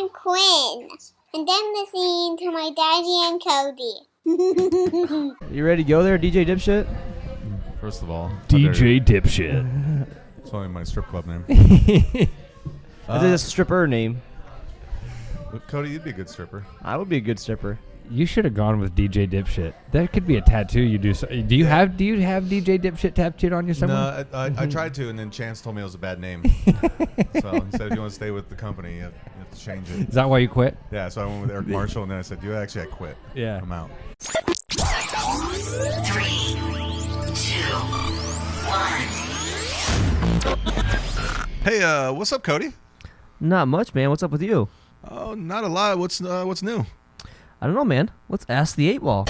I'm Quinn, and I'm listening to my daddy and Cody. You ready to go there, DJ Dipshit? First of all, DJ Dipshit. It's only my strip club name. That's a stripper name. Cody, you'd be a good stripper. I would be a good stripper. You should have gone with DJ Dipshit. That could be a tattoo you do. Do you have DJ Dipshit tattooed on you somewhere? No, I tried to, and then Chance told me it was a bad name. So he said, if you want to stay with the company, you have to change it. Is that why you quit? Yeah, so I went with Eric Marshall, and then I said, I quit. Yeah. I'm out. 3, 2, 1. Hey, what's up, Cody? Not much, man. What's up with you? Oh, not a lot. What's new? I don't know, man. Let's ask the 8 Ball.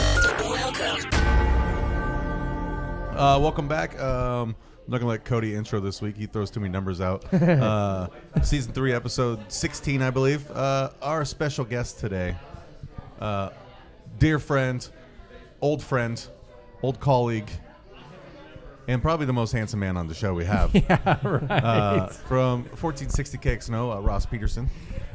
Welcome back. I'm not gonna let Cody intro this week. He throws too many numbers out. Season 3, episode 16, I believe. Our special guest today, dear friend, old colleague, and probably the most handsome man on the show we have. Yeah, right. From 1460 KXNO, Ross Peterson.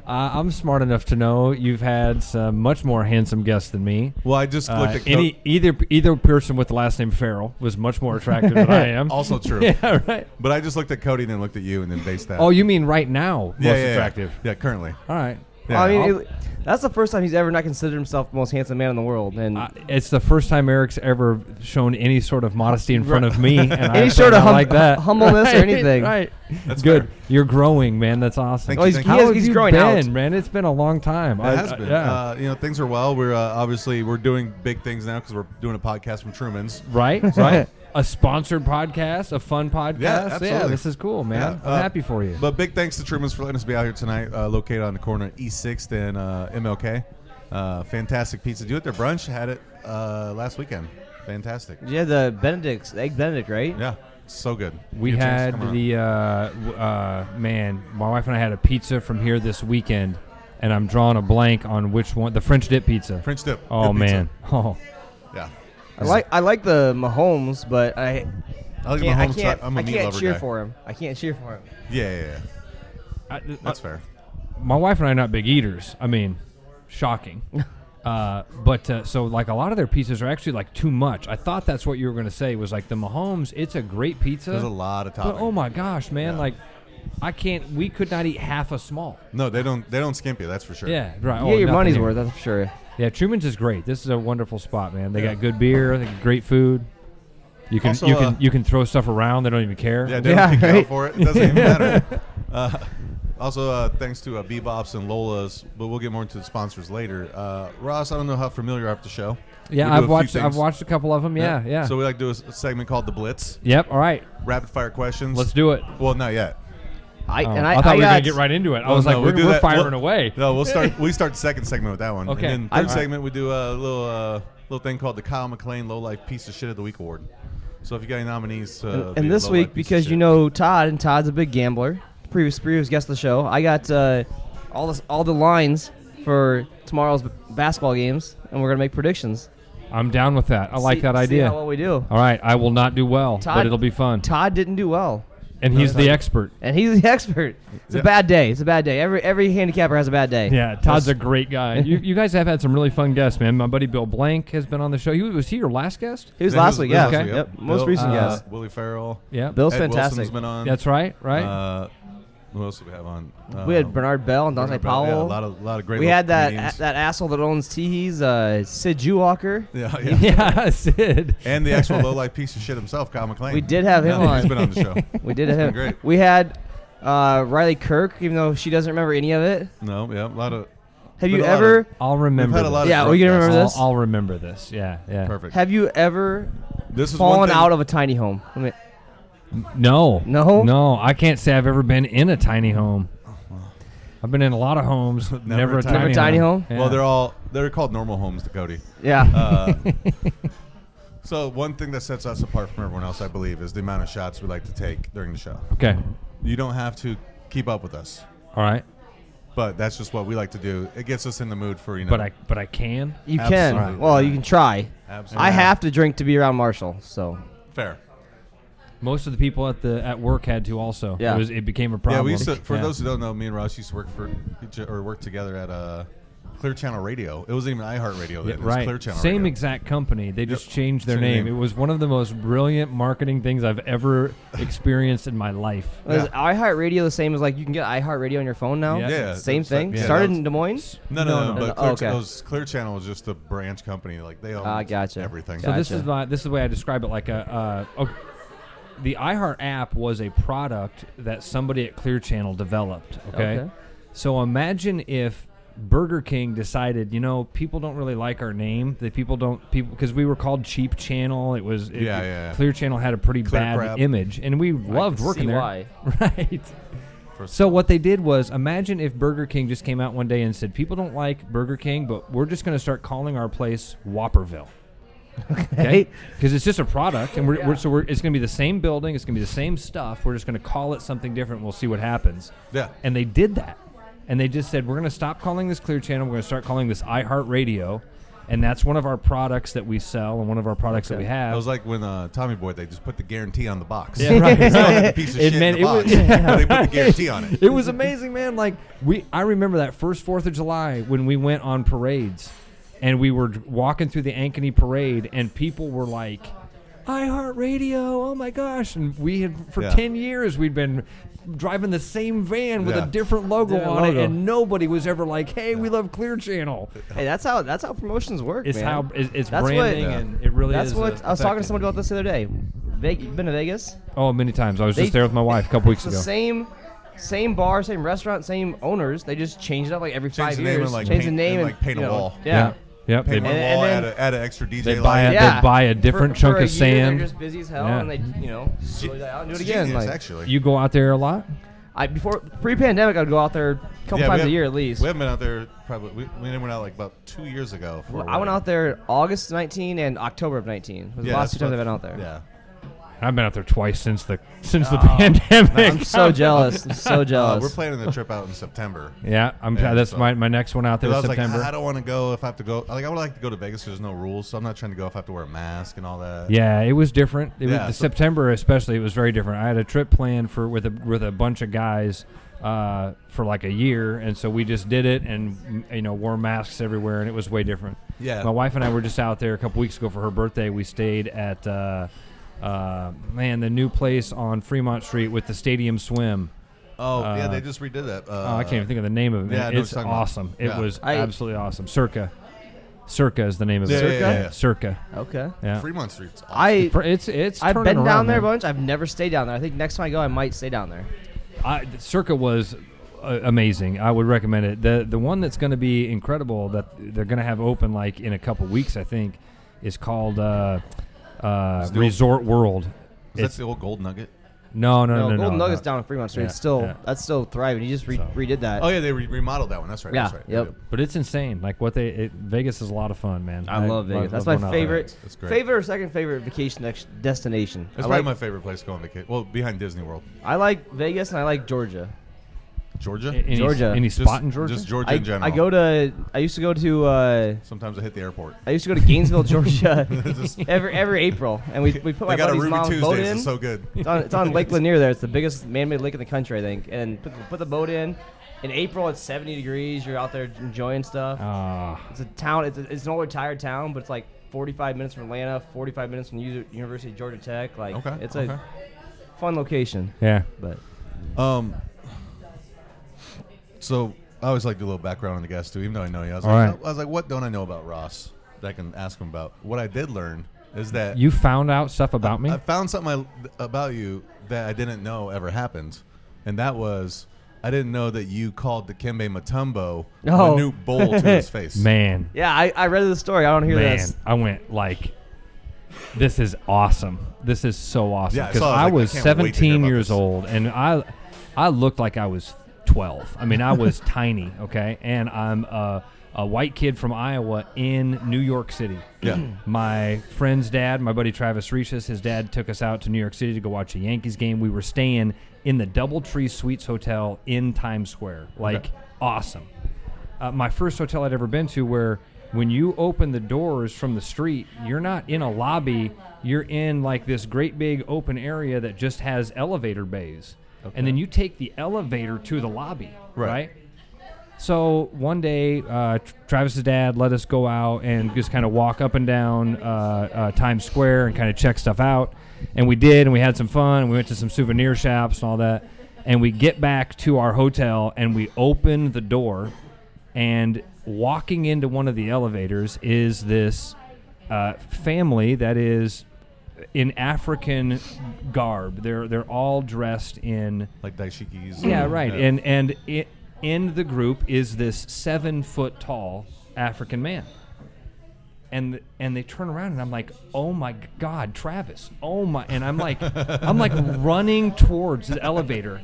I'm smart enough to know you've had some much more handsome guests than me. Well, I just looked at either person with the last name Farrell was much more attractive than I am. Also true. Yeah, right. But I just looked at Cody, then looked at you, and then based that. Oh, you mean right now? Most attractive. Yeah, currently. All right. Yeah. I mean, that's the first time he's ever not considered himself the most handsome man in the world. And It's the first time Eric's ever shown any sort of modesty in front of me, and any I sort of like that. humbleness or anything. Right. That's good. fair. You're growing, man. That's awesome. Thank you. How have he's you growing been, man. It's been a long time. It has been. Yeah. Things are well. We're obviously we're doing big things now because we're doing a podcast from Truman's. Right. Right. A sponsored podcast, a fun podcast. Yeah, absolutely. This is cool, man. Yeah, I'm happy for you. But big thanks to Truman's for letting us be out here tonight. Located on the corner of East 6th and MLK. Fantastic pizza. Do it their brunch. Had it last weekend. Fantastic. yeah, the Egg Benedict, right? Yeah, so good. We Get a chance to had come the my wife and I had a pizza from here this weekend, and I'm drawing a blank on which one. The French dip pizza. French dip. Oh Good pizza. man. Oh. Yeah. I like the Mahomes, but I like I'm a meat can't lover cheer guy. for him. I can't cheer for him. Yeah. That's fair. My wife and I are not big eaters. I mean, shocking. So like a lot of their pizzas are actually like too much. I thought that's what you were going to say was like the Mahomes. It's a great pizza. There's a lot of topping. But oh my gosh, man! Yeah. Like, we could not eat half a small. No, they don't skimp you. That's for sure. Yeah, right. You get your money's worth, that's for sure. Yeah, Truman's is great. This is a wonderful spot, man. They got good beer, they got great food. You can Also, you can throw stuff around. They don't even care. Yeah, they don't kick you right. out for it. It doesn't even matter. Also, thanks to BBops and Lola's, but we'll get more into the sponsors later. Ross, I don't know how familiar you are with the show. Yeah, We do a few I've things. watched a couple of them. Yeah. So we like to do a segment called The Blitz. Yep. All right. Rapid fire questions. Let's do it. Well, not yet. I thought we were gonna get right into it. I was like, we'll do we're that. firing away. No, we start the second segment with that one. Okay. And then third segment, we do a little thing called the Kyle McLean Low Life Piece of Shit of the Week Award. So if you got any nominees, and this week, because you know Todd, and Todd's a big gambler, previous guest of the show, I got all the lines for tomorrow's basketball games, and we're gonna make predictions. I'm down with that. I like that idea. See how well we do. All right, I will not do well, Todd, but it'll be fun. Todd didn't do well, and he's the expert. and he's the expert. It's a bad day. It's a bad day. Every handicapper has a bad day. Yeah, Todd's a great guy. You guys have had some really fun guests, man. My buddy Bill Blank has been on the show. Was he your last guest? He was last week. Yeah. Okay. Yep. Most recent guest. Willie Farrell. Yeah. Bill's Ed fantastic. Wilson's been on. That's right. Who else do we have on? We had Bernard Bell and Dante Bernard Bell, Powell. Yeah, a lot of great. We had comedians. that asshole that owns Teehees, Sid Jewalker. Yeah. Yeah, Sid. And the actual low life piece of shit himself, Kyle McLean. We did have him on. He's been on the show. We did have him. Great. We had Riley Kirk, even though she doesn't remember any of it. No, yeah, a lot of. Have you Been a lot ever? I'll remember. We've had a lot of Yeah, drunk we can guests. remember this. I'll remember this. Yeah. Perfect. Have you ever This is fallen one thing, out of a tiny home? I mean, No. No? I can't say I've ever been in a tiny home. I've been in a lot of homes. Never a tiny home. Yeah. Well, they're called normal homes to Cody. yeah. So one thing that sets us apart from everyone else, I believe, is the amount of shots we like to take during the show. Okay. You don't have to keep up with us, All right. but that's just what we like to do. It gets us in the mood for, you know. But I can. You Absolutely. can. Well, you can try. Absolutely. I have to drink to be around Marshall, so. Fair. Most of the people at work had to also. Yeah. It became a problem. Yeah, we used to. For Yeah. those who don't know, me and Ross used to work together at Clear Channel Radio. It wasn't even iHeartRadio then. Yeah, It was right. Clear Channel Same Radio. exact company. They just changed their Same name. name. It was one of the most brilliant marketing things I've ever experienced in my life. Is iHeartRadio the same as like you can get iHeartRadio on your phone now? Yeah. Yeah, Same it's thing. like- yeah, Started that was- in Des Moines. No. But Clear, okay. Clear Channel was just a branch company. Like they own Gotcha. everything. So this Gotcha. is the way I describe it. Like the iHeart app was a product that somebody at Clear Channel developed. Okay. So imagine if Burger King decided, people don't really like our name. Because we were called Cheap Channel. Yeah. Clear Channel had a pretty Clear bad crap. image, and we loved can working see there. why. Right. So what they did was, imagine if Burger King just came out one day and said, people don't like Burger King, but we're just going to start calling our place Whopperville. Okay? Because it's just a product, and it's going to be the same building, it's going to be the same stuff. We're just going to call it something different, and we'll see what happens. Yeah. And they did that. And they just said, we're going to stop calling this Clear Channel, we're going to start calling this iHeartRadio, and that's one of our products that we sell and one of our products that we have. It was like when Tommy Boy, they just put the guarantee on the box. Yeah, right. It's not like a piece of It shit meant- in the it was- box, but they put the guarantee on it. It was amazing, man. Like I remember that first 4th of July when we went on parades, and we were walking through the Ankeny parade, and people were like, iHeartRadio, oh my gosh! And we had for 10 years we'd been driving the same van with a different logo on it, and nobody was ever like, "Hey, we love Clear Channel." Hey, that's how promotions work. It's man. how it's That's branding, what- and it really That's is. what I was talking to somebody about this the other day. You been to Vegas? Oh, many times. I was They- just there with my wife a couple weeks It's the ago. same bar, same restaurant, same owners. They just change it up like every Change 5 the name years. and, like, change the paint- name and, like, paint a wall. Yeah. Yep. Paint one And wall, then- add an extra DJ They light. buy Yeah. they buy a different chunk for a of year, sand. They're just busy as hell, Yeah. and they slow that out and do it It's again. genius, Like actually. You go out there a lot? before pre-pandemic, I'd go out there a couple times a year at least. We haven't been out there probably. We went out like about 2 years ago. For I went out there August 19 and October of 19. It was the last 2 times I've been out there. Yeah. I've been out there twice since the pandemic. I'm so jealous. I'm so jealous. We're planning the trip out in September. Yeah, that's so- my next one out there. I Is was September. like, I don't want to go if I have to go. Like, I would like to go to Vegas. There's no rules, so I'm not trying to go if I have to wear a mask and all that. Yeah, it was different. Yeah, The so- September especially, it was very different. I had a trip planned with a bunch of guys for like a year, and so we just did it, and wore masks everywhere, and it was way different. Yeah. My wife and I were just out there a couple weeks ago for her birthday. We stayed at the new place on Fremont Street with the stadium swim. Oh, yeah, they just redid that. I can't even think of the name of it. yeah, I know what It's you're talking about. awesome. Yeah. It was I- absolutely awesome. Circa is the name of Yeah, it. yeah. Circa. Okay. Yeah. Fremont Street's awesome. It's I've turning been around, down there a man. bunch. I've never stayed down there. I think next time I go, I might stay down there. Circa was amazing. I would recommend it. The one that's going to be incredible that they're going to have open like in a couple weeks, I think, is called Resort World. Is that the old Gold Nugget? No. Golden Nugget's down on Fremont Street. Yeah, It's still yeah. that's still thriving. You just redid that. Oh, yeah, they remodeled that one. That's right. Yeah, That's right. yep. But it's insane. Like Vegas is a lot of fun, man. I love Vegas. That's love my going out there. favorite. That's great. Favorite or second favorite vacation destination. That's probably my favorite place to go on vacation. Well, behind Disney World. I like Vegas and I like Georgia. Georgia? Georgia. Any Just- spot in Georgia? Just Georgia in general. I used to go to Sometimes I hit the airport. Gainesville, Georgia Just- every April, and we put my They got a buddy's Ruby mom's boat Tuesdays. in. It's so good. It's on Lake Lanier there. It's the biggest man-made lake in the country, I think. And put the boat in. In April, it's 70 degrees. You're out there enjoying stuff. It's a town. It's an old retired town, but it's like 45 minutes from Atlanta, 45 minutes from University of Georgia Tech. Like it's a fun location. Yeah. But So I always like to do a little background on the guest too, even though I know you. I was like, what don't I know about Ross that I can ask him about? What I did learn is that You found out stuff about me? I found something about you that I didn't know ever happened, and that was I didn't know that you called Dikembe Mutombo Oh. a new bowl to his face. Man. yeah, I read the story. I don't hear Man, this. I went like, this is awesome. This is so awesome. Yeah, I Because saw it. I I was can't wait to hear 17 about years this. old, and I looked like I was 12. I mean, I was tiny, okay? And I'm a white kid from Iowa in New York City. Yeah. My friend's dad, my buddy Travis Regis, his dad took us out to New York City to go watch a Yankees game. We were staying in the Doubletree Suites Hotel in Times Square. Like, awesome. My first hotel I'd ever been to where When you open the doors from the street, you're not in a lobby. You're in like this great big open area that just has elevator bays. Okay. And then you take the elevator to the lobby, right? So one day, Travis's dad let us go out and just kind of walk up and down Times Square and kind of check stuff out. And we did, and we had some fun. And we went to some souvenir shops and all that. And we get back to our hotel, and we open the door, and walking into one of the elevators is this family that is in African garb. They're all dressed in like dashikis. Yeah, right. And in the group is this 7-foot tall African man. And they turn around and I'm like, oh my God, Travis! Oh my! And I'm like running towards the elevator.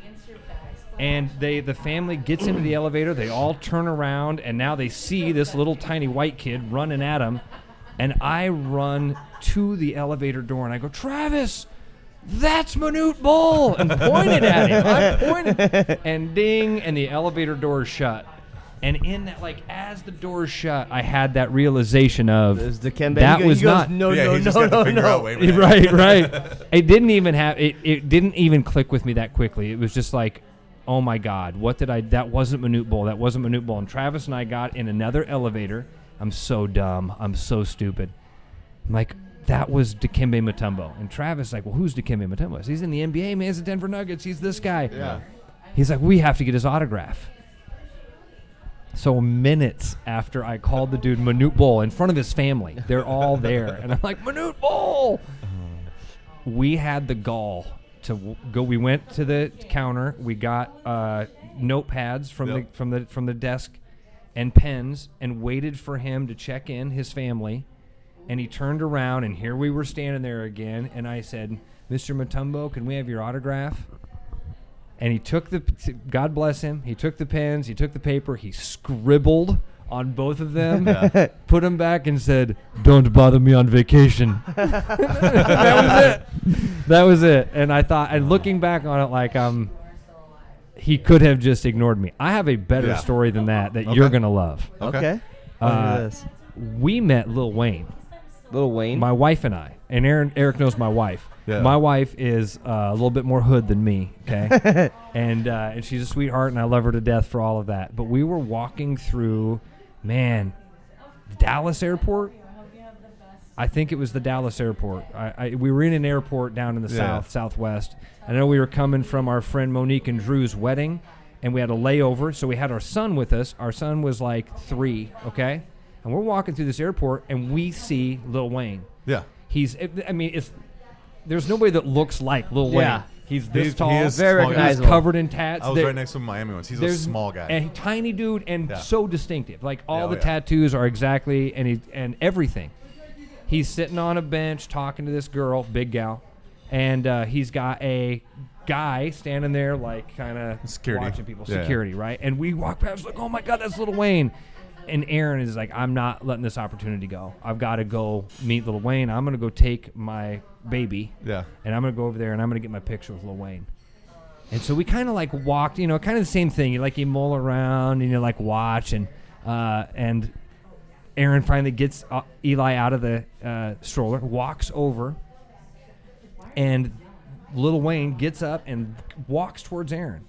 And the family gets into the elevator. They all turn around, and now they see this little tiny white kid running at them. And I run to the elevator door, and I go, Travis, that's Manute Bull, and pointed at him. I pointed, and ding, and the elevator door is shut. And in that, like, as the door is shut, I had that realization of that was not. No. Right. It didn't even have. It didn't even click with me that quickly. It was just like, oh my God, what did I? That wasn't Manute Bull. That wasn't Manute Bull. And Travis and I got in another elevator. I'm so dumb. I'm so stupid. I'm like, that was Dikembe Mutombo. And Travis is like, well, who's Dikembe Mutombo? He's in the NBA, man. He's the Denver Nuggets. He's this guy. Yeah. He's like, we have to get his autograph. So minutes after I called the dude Manute Bull in front of his family, they're all there. And I'm like, Manute Bull! We had the gall to go. We went to the counter. We got notepads from the desk and pens and waited for him to check in his family. And he turned around, and here we were standing there again. And I said, Mr. Mutombo, can we have your autograph? And he took God bless him, he took the pens, he took the paper, he scribbled on both of them, put them back, and said, don't bother me on vacation. That was it. And I thought, and looking back on it, like, he could have just ignored me. I have a better story than that you're going to love. Okay. We met Lil Wayne. Lil Wayne? My wife and I. And Eric knows my wife. Yeah. My wife is a little bit more hood than me, okay? and she's a sweetheart, and I love her to death for all of that. But we were walking through, Dallas Airport? I think it was the Dallas Airport. We were in an airport down in the southwest. I know we were coming from our friend Monique and Drew's wedding, and we had a layover, so we had our son with us. Our son was like 3, okay? And we're walking through this airport, and we see Lil Wayne. Yeah. There's nobody that looks like Lil Wayne. He's this tall. He is very recognizable. He's covered in tats. I was right next to him in Miami once. He's a small guy. And tiny dude and so distinctive. Like all the tattoos are exactly, and everything. He's sitting on a bench talking to this girl, big gal, and he's got a guy standing there like kind of watching people. Security, right? And we walk past like, oh my God, that's Lil Wayne. And Aaron is like, I'm not letting this opportunity go. I've got to go meet Lil Wayne. I'm going to go take my baby. Yeah. And I'm going to go over there and I'm going to get my picture with Lil Wayne. And so we kind of like walked, kind of the same thing. You mull around and you like watch. And Aaron finally gets Eli out of the stroller, walks over. And Lil Wayne gets up and walks towards Aaron.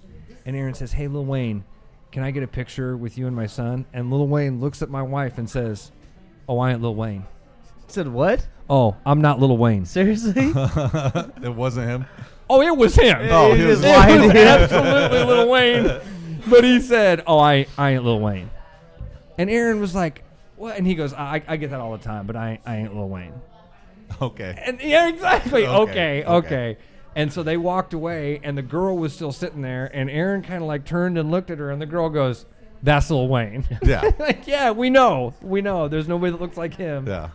And Aaron says, hey, Lil Wayne, can I get a picture with you and my son? And Lil Wayne looks at my wife and says, oh, I ain't Lil Wayne. Said what? Oh, I'm not Lil Wayne. Seriously? It wasn't him? Oh, it was him. Oh, he was absolutely Lil Wayne. But he said, oh, I ain't Lil Wayne. And Aaron was like, what? And he goes, I get that all the time, but I ain't Lil Wayne. Okay. And yeah, exactly. Okay. And so they walked away, and the girl was still sitting there, and Aaron kind of like turned and looked at her, and the girl goes, that's Lil Wayne. Yeah. Like, yeah, we know. There's nobody that looks like him. Yeah.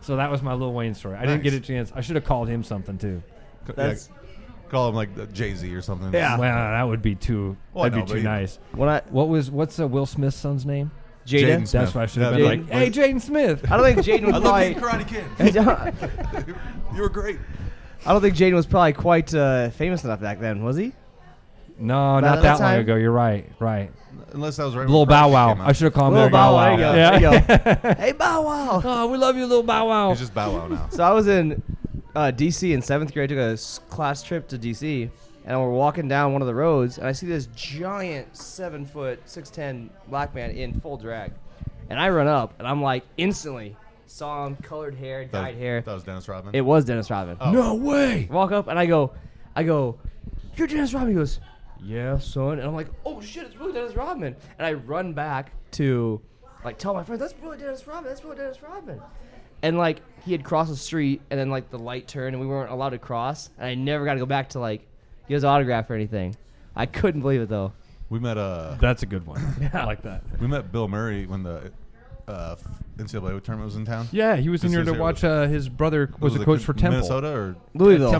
So that was my Lil Wayne story. I didn't get a chance. I should have called him something, too. Call him like Jay-Z or something. Yeah. Well, that would be too, nice. What's Will Smith's son's name? Jaden. That's why I should have been like, hey, Jaden Smith. I don't think Jaden was probably... Karate Kid. You were great. I don't think Jaden was probably quite famous enough back then, was he? No, About not that that long time? ago. You're right. Right. Unless that was right. Little when Bow Proffitt Wow. came out. I should have called him Little Little Bow Wow. There you go. Yeah. There you go. Hey, Bow Wow. Oh, we love you, Little Bow Wow. He's just Bow Wow now. So I was in D.C. in 7th grade. I took a class trip to D.C. and we're walking down one of the roads, and I see this giant 7-foot, 6'10" black man in full drag. And I run up, and I'm like, instantly saw him, colored hair, dyed hair. That was Dennis Rodman. It was Dennis Rodman. Oh. No way. Walk up, and I go, you're Dennis Rodman. He goes, yeah, son. And I'm like, oh, shit, it's really Dennis Rodman. And I run back to, like, tell my friends, that's really Dennis Rodman. And, like, he had crossed the street, and then, like, the light turned, and we weren't allowed to cross. And I never got to go back to, like, get his autograph or anything. I couldn't believe it, though. We met That's a good one. I like that. we met Bill Murray when the NCAA tournament was in town. Yeah, he was in here to watch. His brother was a coach for Temple. Minnesota or Louisville,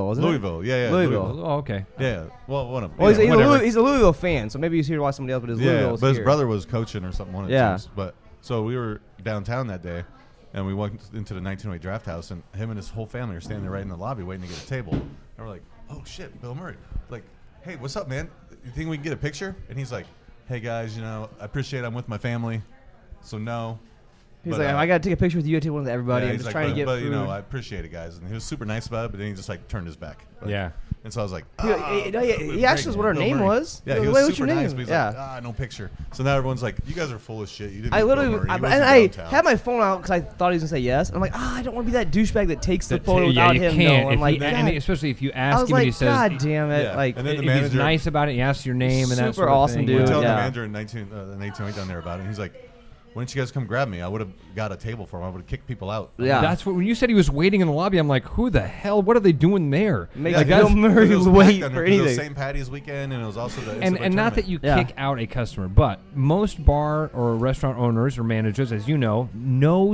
wasn't it? Louisville. Yeah, Louisville. Oh, okay. Yeah. Well, one of Well, he's, whatever. he's a Louisville fan, so maybe he's here to watch somebody else, but his Louisville's but his here. brother was coaching or something. One of the Yeah. teams. But so we were downtown that day, and we went into the 1908 draft house, and him and his whole family are standing there right in the lobby waiting to get a table. And we're like, oh shit, Bill Murray. Like, hey, what's up, man? You think we can get a picture? And he's like, hey guys, I appreciate I'm with my family, so no. He's But, like, I got to take a picture with you. I take one with everybody. yeah, I'm he's just like, trying to get but, food. I appreciate it, guys. And he was super nice about it, but then he just like turned his back. But, Yeah. And so I was like, he asked us what our Bill name Murray. was. Yeah, he Wait, was what's super your nice, name? but he's Yeah. like, no picture. So now everyone's like, you guys are full of shit. You didn't I meet literally, Bill Murray. He and wasn't I downtown. had my phone out because I thought he was gonna say yes. And I'm like, I don't want to be that douchebag that takes the That- photo yeah, without you him. can't. I'm If like, you- and God. especially if you I ask was him and he like, says, God damn it! Yeah. Like, And then the if he's manager- nice about it, he asks your name and that Super sort of awesome thing. dude. We were telling Yeah. the manager in 1908 down there about it. And he's like, why didn't you guys come grab me? I would have got a table for him. I would have kicked people out. Yeah. That's what when you said he was waiting in the lobby. I'm like, who the hell? What are they doing there? Makes Like, Bill that's- Murray It was wait packed down for there 'cause it was anything. St. Patty's weekend, and it was also the and NCAA not that tournament. you Yeah. kick out a customer, but most bar or restaurant owners or managers, as you know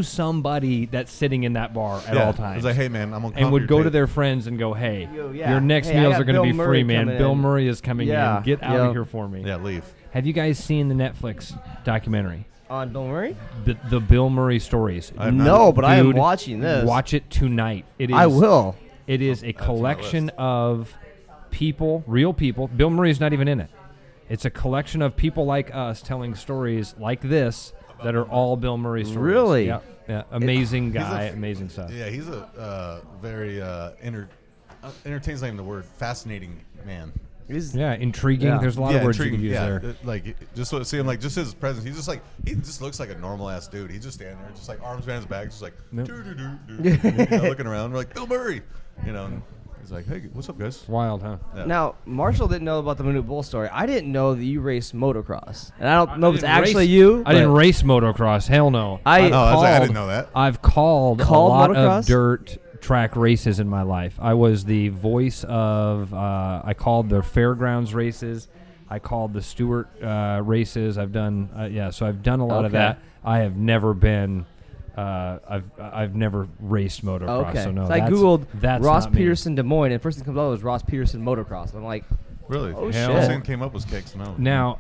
somebody that's sitting in that bar at Yeah. all It times. was like, hey man, I'm gonna come and would your go to table. their friends and go, hey, Yo, yeah. your next Hey, I meals got are going to Bill be Murray free, man. coming Bill in. Murray is coming Yeah. in. Get out Yeah. of here for me. Yeah, leave. Have you guys seen the Netflix documentary? On Bill Murray? The Bill Murray stories. I have not. No, but I am Dude, watching this. Watch it tonight. It is. I will. It is a That's on my collection list. of people, real people. Bill Murray's not even in it. It's a collection of people like us telling stories like this that are all Bill Murray stories. Really? Yeah. Yeah. Amazing He's a guy. f- Amazing stuff. Yeah, he's a very entertains not even the word, fascinating man. He's, Yeah. Intriguing. Yeah. There's a lot of words you intriguing, could use yeah, there. like just so, see him like just his presence. He's just like he just looks like a normal ass dude. He's just standing there, just like arms behind his back, just like Nope. looking around. We're like Bill Murray, and he's like, hey, what's up, guys? Wild, huh? Yeah. Now, Marshall didn't know about the Minute Bull story. I didn't know that you raced motocross. And I don't know if it's didn't actually race- you. I didn't but race motocross. Hell no. I I didn't know that. I've called a Called lot motocross? of dirt track races in my life. I was the voice of. I called the fairgrounds races. I called the Stewart races. I've done. So I've done a lot of Okay. that. I have never been. I've never raced motocross. Okay. So no. So I that's- googled that's Ross not me. Peterson Des Moines, and the first thing that comes up was Ross Peterson motocross. I'm like, Really? Oh, The shit. first thing that came up was cakes. No. Now,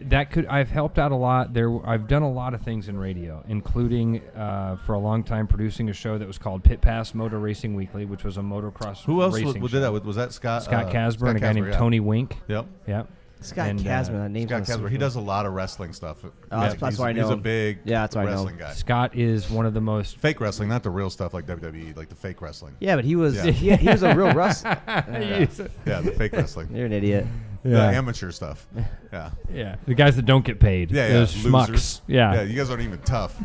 that could I've helped out a lot. I've done a lot of things in radio, including for a long time producing a show that was called Pit Pass Motor Racing Weekly, which was a motocross. Who else racing did show. that? Was that Scott? Scott Casper and a guy Casper, named yeah. Tony Wink. Yep. Yep. Scott And, Casman. That name Scott sounds so Casper. He cool. does a lot of wrestling stuff. that's why I know He's a him. big Yeah, that's why I know him. wrestling guy. Scott is one of the most. Fake wrestling, not the real stuff like WWE, like the fake wrestling. Yeah, but he was Yeah. he was a real wrestler. Yeah, the fake wrestling. You're an idiot. The amateur stuff. Yeah. Yeah, the guys that don't get paid. Yeah, Those schmucks. losers. Yeah. Yeah, you guys aren't even tough.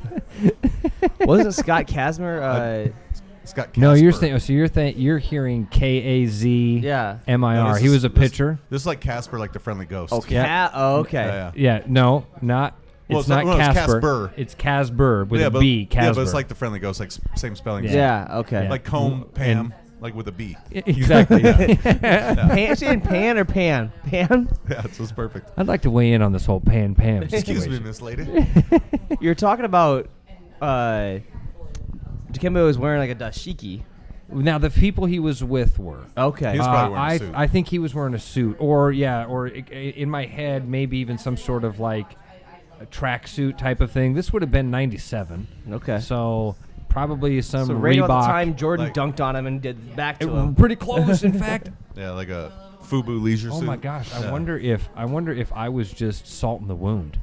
Wasn't Scott Casmer? Scott No, you're Casper. saying you're hearing KAZ. Yeah. MIR. this He is- was a pitcher. This is like Casper, like the friendly ghost. Okay. Yeah. Okay. Yeah. Yeah. No, not. Well, It's it's not- not no, it's Casper. Casper. It's Casper with yeah, a but, B. Casper. Yeah, but it's like the friendly ghost, like same spelling. Yeah. Okay. Yeah. Like comb, Pam, And- like with a B. Exactly. Pan, saying pan or pan? Pan? Yeah, so it's perfect. I'd like to weigh in on this whole Pam Excuse me, situation. Miss Lady. You're talking about Dikembe was wearing like a dashiki. Now, the people he was with were. Okay. He was probably wearing a suit. I think he was wearing a suit, or in my head, maybe even some sort of like a tracksuit type of thing. This would have been '97, Okay. so probably some So right Reebok. about the time Jordan Like- dunked on him and did back to him. Pretty close, in fact. Yeah, like a FUBU leisure suit. Oh my gosh! I Yeah. wonder if I was just salt in the wound.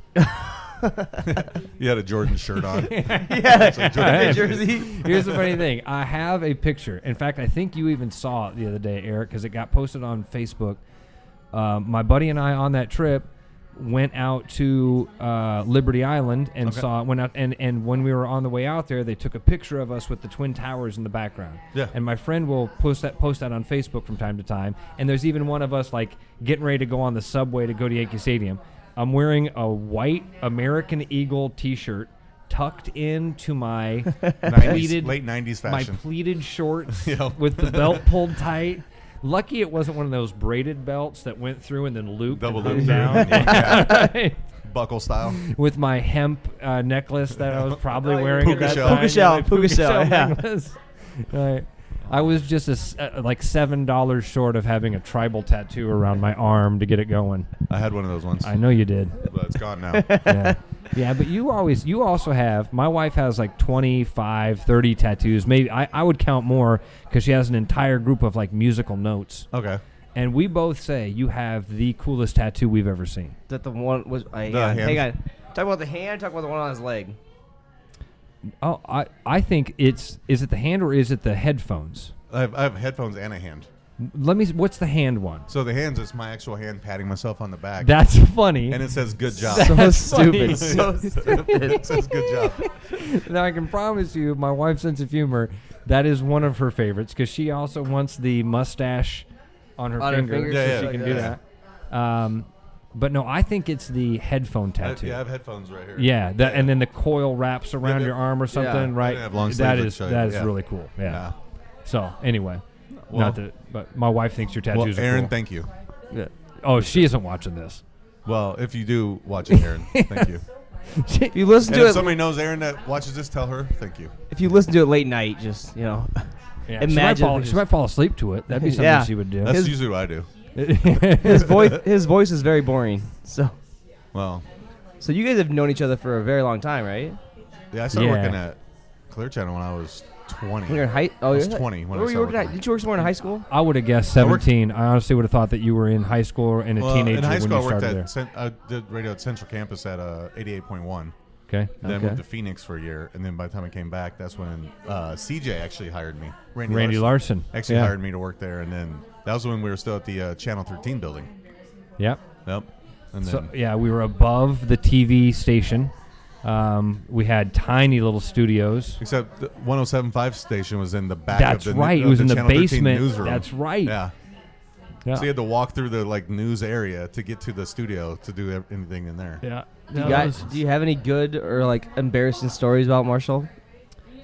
You had a Jordan shirt on. Yeah, Jordan jersey. Here's the funny thing. I have a picture. In fact, I think you even saw it the other day, Eric, because it got posted on Facebook. My buddy and I on that trip went out to Liberty Island and went out and when we were on the way out there, they took a picture of us with the Twin Towers in the background. Yeah. And my friend will post that on Facebook from time to time. And there's even one of us like getting ready to go on the subway to go to Yankee Stadium. I'm wearing a white American Eagle T-shirt tucked into my pleated late 90s my fashion. pleated shorts Yeah. with the belt pulled tight. Lucky it wasn't one of those braided belts that went through and then looped Double and hung loop down. Yeah. Buckle style. With my hemp necklace that I was probably Oh, yeah. wearing Puka at that shell. time. Puka shell, my puka shell, yeah. necklace. Right. I was just like $7 short of having a tribal tattoo around my arm to get it going. I had one of those once, I know you did. but it's gone now. Yeah. Yeah, but you also have, my wife has like 25, 30 tattoos. Maybe I would count more because she has an entire group of like musical notes. Okay. And we both say you have the coolest tattoo we've ever seen. That the one was. Hang hand. on. Talk about the hand. Talk about the one on his leg. Oh, I think is it the hand or is it the headphones? I have headphones and a hand. What's the hand one? So the hands is my actual hand patting myself on the back. That's funny. and it says good job. So That's stupid. funny. So stupid. It says good job. Now I can promise you, my wife's sense of humor, that is one of her favorites because she also wants the mustache on her finger, finger, so yeah, she yeah, can yeah. do that. But no, I think it's the headphone tattoo. I have headphones right here. Yeah, and then the coil wraps around they- your arm or something, yeah. right? They have long That sleeves is that show you, that is yeah. really cool. Yeah. Yeah. So anyway, Well- but my wife thinks your Well, tattoos are Aaron, cool. thank you. Yeah. Oh, she isn't watching this. Well, if you do watch it, Aaron, thank you. If you listen And to if it, somebody knows Aaron that watches this, tell her thank you. if you listen to it late night, just Yeah, Imagine she might fall asleep to it. That'd be something Yeah. she would do. That's usually what I do. his voice is very boring. So Well, you guys have known each other for a very long time, right? yeah, I started Yeah. working at Clear Channel when I was 20. You're in high. Oh, I was you're 20 when Where I were you started working at? working. Did you work somewhere in high school? I would have guessed I worked- 17. I honestly would have thought that you were in high school and a Well, teenager in high when school, you I worked started there. I did radio at Central Campus at 88.1. Okay. Then Okay. moved to Phoenix for a year, and then by the time I came back, that's when CJ actually hired me. Randy Larson. actually Yeah. hired me to work there, and then that was when we were still at the Channel 13 building. Yep. Yep. And So then yeah, we were above the TV station. We had tiny little studios. except the 107.5 station was in the back. That's of the right. of It was in the Channel 13 basement. newsroom. That's right. Yeah. Yeah. So you had to walk through the news area to get to the studio to do anything in there. Yeah. Do you have any good or like embarrassing stories about Marshall?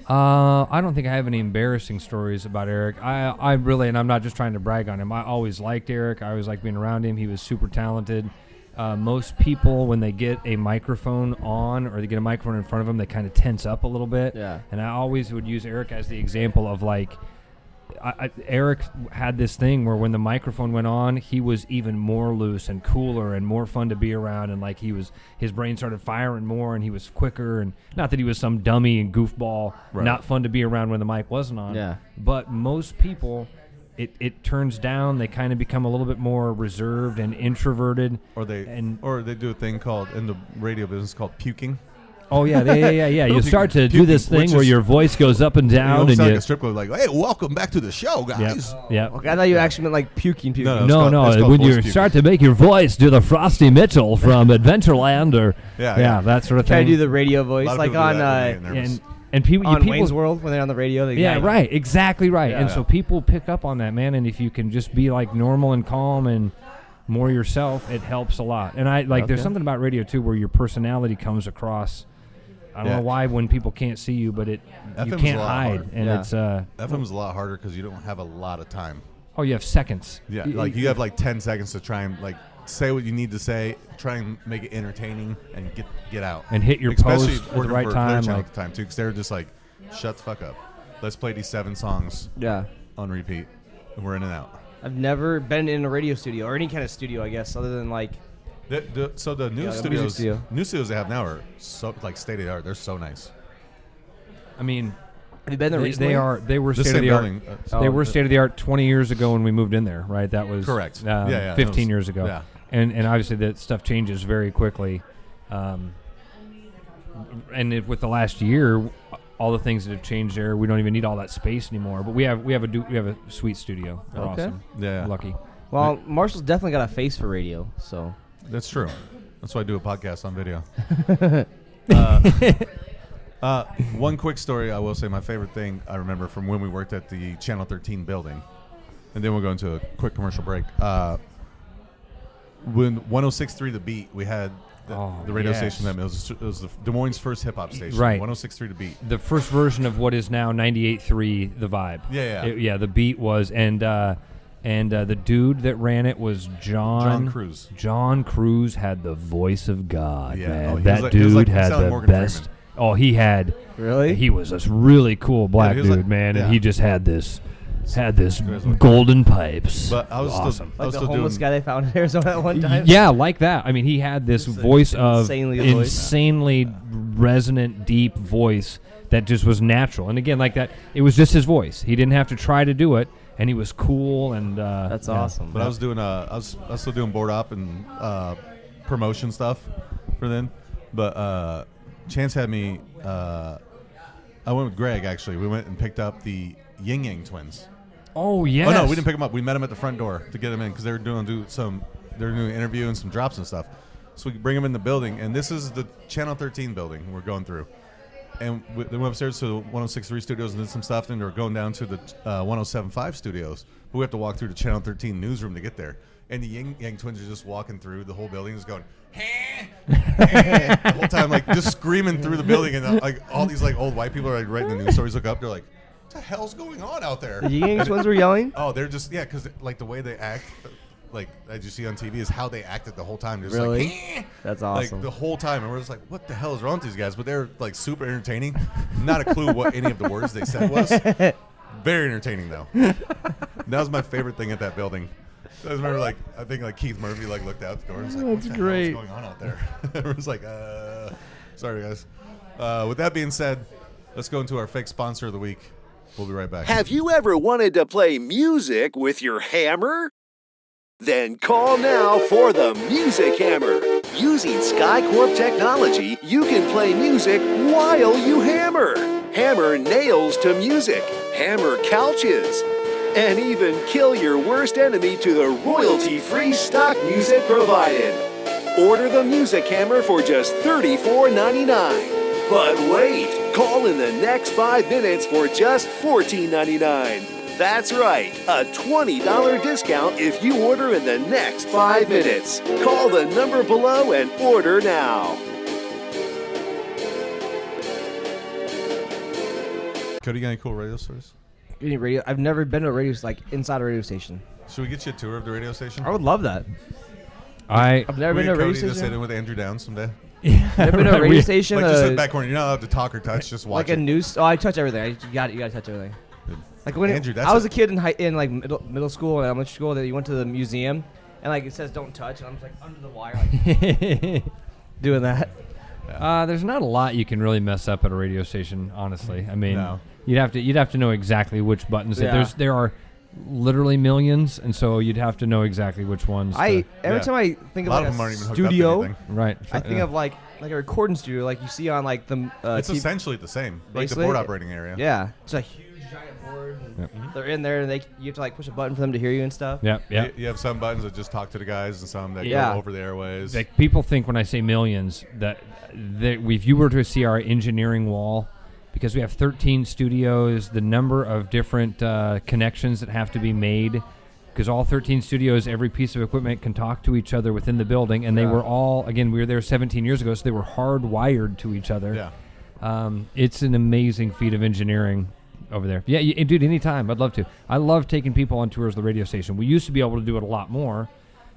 I don't think I have any embarrassing stories about Eric. I really, and I'm not just trying to brag on him. I always liked Eric. I always liked being around him. He was super talented. Most people, when they get a microphone on or they get a microphone in front of them, they kind of tense up a little bit. Yeah. And I always would use Eric as the example of like, Eric had this thing where when the microphone went on, he was even more loose and cooler and more fun to be around, and like his brain started firing more, and he was quicker. And not that he was some dummy and goofball, Right. not fun to be around when the mic wasn't on. Yeah. But most people, it turns down. They kind of become a little bit more reserved and introverted. Or they do a thing called in the radio business called puking. Oh yeah. You start to do Puking, this thing which where is- your voice goes up and You down, almost and sound you. like a strip club, like, "Hey, welcome back to the show, guys." Yep. Okay, I thought you actually meant like puking. No, No, It's called- it's called when voice you puking. start to make your voice do the Frosty Mitchell from Adventureland, or Yeah. that sort of Try to thing. do the radio A voice, lot of like people do on that when they get nervous. and people, on people Wayne's World when they're on the radio. They Yeah, right. Exactly right. Yeah. And so people pick up on that, man. And if you can just be like normal and calm and more yourself, it helps a lot. And I like. There's Okay. something about radio too where your personality comes across. I don't Yeah. know why when people can't see you, but you FM's can't a lot hide, hard. and Yeah. it's FM's a lot harder because you don't have a lot of time. oh, you have seconds. Yeah, like you have like 10 seconds to try and like say what you need to say, try and make it entertaining, and get out. And hit your Especially post at the working right for time, Clear Channel like- at the time too, because they're just like, shut the fuck up. Let's play these 7 songs Yeah. on repeat, and we're in and out. I've never been in a radio studio or any kind of studio, I guess, other than like. So the new Yeah, the music studios, studio. new studios they have now are so like state of the art. They're so nice. I mean, Have you been there recently? They were The state of same the art. building. They were state of the art 20 years ago when we moved in there, right? That was Correct. 15 years ago. Yeah. And obviously that stuff changes very quickly. With the last year, all the things that have changed there, we don't even need all that space anymore. But we have a sweet studio. We're Okay. awesome. Yeah. Lucky. Well, Marshall's definitely got a face for radio, so. That's true. That's why I do a podcast on video. One quick story I will say, my favorite thing I remember from when we worked at the Channel 13 building, and then we'll go into a quick commercial break. When 106.3 The Beat, we had the radio station that it was the Des Moines' first hip-hop station. Right. 106.3 The Beat. The first version of what is now 98.3 The Vibe. Yeah. The beat was, and the dude that ran it was John Cruz. John Cruz had the voice of God, Yeah. man. Oh, he that was like dude had sounded the Morgan best. Freeman. Oh, he had. Really? He was a really cool black he was dude, like- man, yeah. and he just had this like- golden pipes. But I was awesome. still, I Like was the still homeless doing. guy they found in Arizona at one time? Yeah, like that. I mean, he had this voice of insanely good voice. insanely resonant, deep voice that just was natural. And again, like that, it was just his voice. He didn't have to try to do it, and he was cool. And That's yeah. awesome. But I was doing I was still doing board op and promotion stuff for then. But Chance had me. I went with Greg actually. We went and picked up the Yin Yang twins. Oh yes. Oh no, we didn't pick them up. We met them at the front door to get them in because they were doing an interview and some drops and stuff. So we bring them in the building, and this is the Channel 13 building we're going through. And they went upstairs to the 106.3 studios and did some stuff, and they were going down to the 107.5 studios. But we have to walk through the Channel 13 newsroom to get there. And the Yin Yang twins are just walking through the whole building, just going, the whole time, like just screaming through the building, and like all these like old white people are like writing the news stories. Look up, they're like, "What the hell's going on out there?" The Yanks ones were yelling? Oh, they're just because like the way they act, like as you see on TV, is how they acted the whole time. They're just Really? like, That's like awesome. the whole time, and we're just like, "What the hell is wrong with these guys?" But they're like super entertaining. Not a clue what any of the words they said was. Very entertaining though. That was my favorite thing at that building. I just remember, like, I think like Keith Murphy like looked out the door and was like, "What the hell is going on out there?" It was like, sorry guys. With that being said, let's go into our fake sponsor of the week. We'll be right back. Have you ever wanted to play music with your hammer? Then call now for the Music Hammer. Using SkyCorp technology, you can play music while you hammer. Hammer nails to music, hammer couches, and even kill your worst enemy to the royalty-free stock music provided. Order the Music Hammer for just $34.99. But wait, call in the next 5 minutes for just $14.99. That's right, a $20 discount if you order in the next 5 minutes. Call the number below and order now. Cody, got any cool radio stories? Any radio? I've never been to a radio like inside a radio station. Should we get you a tour of the radio station? I would love that. I've never been to a radio Cody to sit station. in with Andrew Downs someday. Never been to a radio station. Like just sit back corner. You're not allowed to talk or touch. Just watch like it. a news. Oh, I touch everything. You got to touch everything. Like when Andrew, that's I was a kid in like middle school and elementary school, that you went to the museum and like it says don't touch, and I'm just like under the wire, like doing that. There's not a lot you can really mess up at a radio station, honestly. I mean, No. you'd have to know exactly which buttons. Yeah. There are literally millions, and so you'd have to know exactly which ones. Every Yeah. time I think A of lot like of them aren't even a hooked up to studio, anything. right. I think of like a recording studio, like you see on like the It's TV. essentially the same, like the Basically, board operating area. Yeah, it's a huge giant board. And they're in there, and you have to like push a button for them to hear you and stuff. Yeah. You have some buttons that just talk to the guys, and some that Yeah. go over the airways. Like people think when I say millions that if you were to see our engineering wall, because we have 13 studios, the number of different connections that have to be made, because all 13 studios, every piece of equipment can talk to each other within the building, and they were all, again, we were there 17 years ago, so they were hardwired to each other. Yeah. It's an amazing feat of engineering over there. Yeah, dude, anytime. I'd love to. I love taking people on tours of the radio station. We used to be able to do it a lot more.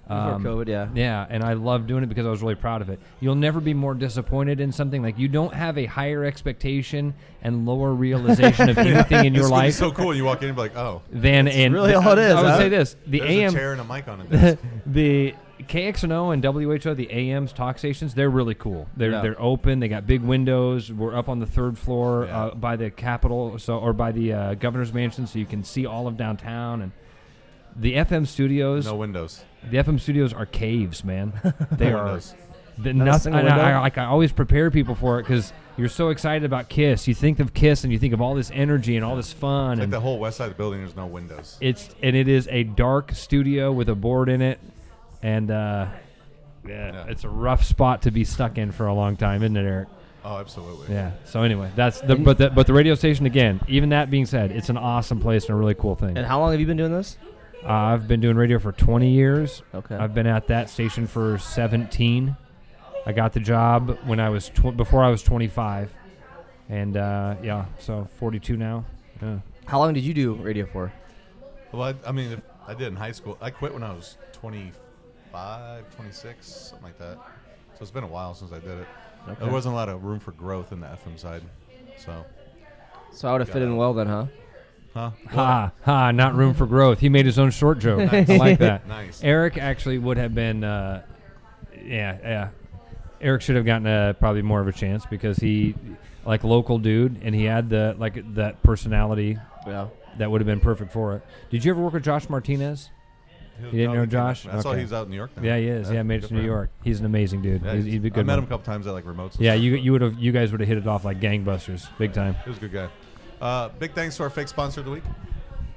Before COVID, yeah. Yeah, and I love doing it because I was really proud of it. You'll never be more disappointed in something. Like, you don't have a higher expectation and lower realization of anything in your It's gonna be life so cool when you walk in and be like, oh, than in really all it is, I would huh? say this: the there's AM, a chair and a mic on it. the KXNO and WHO, the AM's talk stations, they're really cool. They're open. They got big windows. We're up on the 3rd floor by the Capitol, or by the governor's mansion, so you can see all of downtown. And the FM studios, No windows. the FM studios are caves, man. They are. Windows. Nothing. I always prepare people for it because you're so excited about Kiss. You think of Kiss and you think of all this energy and all this fun. It's like and the whole west side of the building, there's no windows. it is a dark studio with a board in it, and it's a rough spot to be stuck in for a long time, isn't it, Eric? Oh, absolutely. Yeah. So anyway, but the radio station, again, even that being said, it's an awesome place and a really cool thing. And how long have you been doing this? I've been doing radio for 20 years. Okay. I've been at that station for 17. I got the job when I was before I was 25, and so 42 now. Yeah. How long did you do radio for? Well, I mean, I did in high school. I quit when I was 25, 26, something like that. So it's been a while since I did it. Okay. There wasn't a lot of room for growth in the FM side. So I would have fit in well then, huh? Ha, not room for growth. He made his own short joke. I like that. Nice. Eric actually would have been, Eric should have gotten probably more of a chance because he, like, local dude, and he had that personality that would have been perfect for it. Did you ever work with Josh Martinez? You didn't know Josh? I saw he's out in New York now. Yeah, he is. Yeah, made it to New York. He's an amazing dude. Yeah, he'd be good. I met him a couple times at like remotes. Yeah, you guys would have hit it off like gangbusters, big time. He was a good guy. Big thanks to our fake sponsor of the week.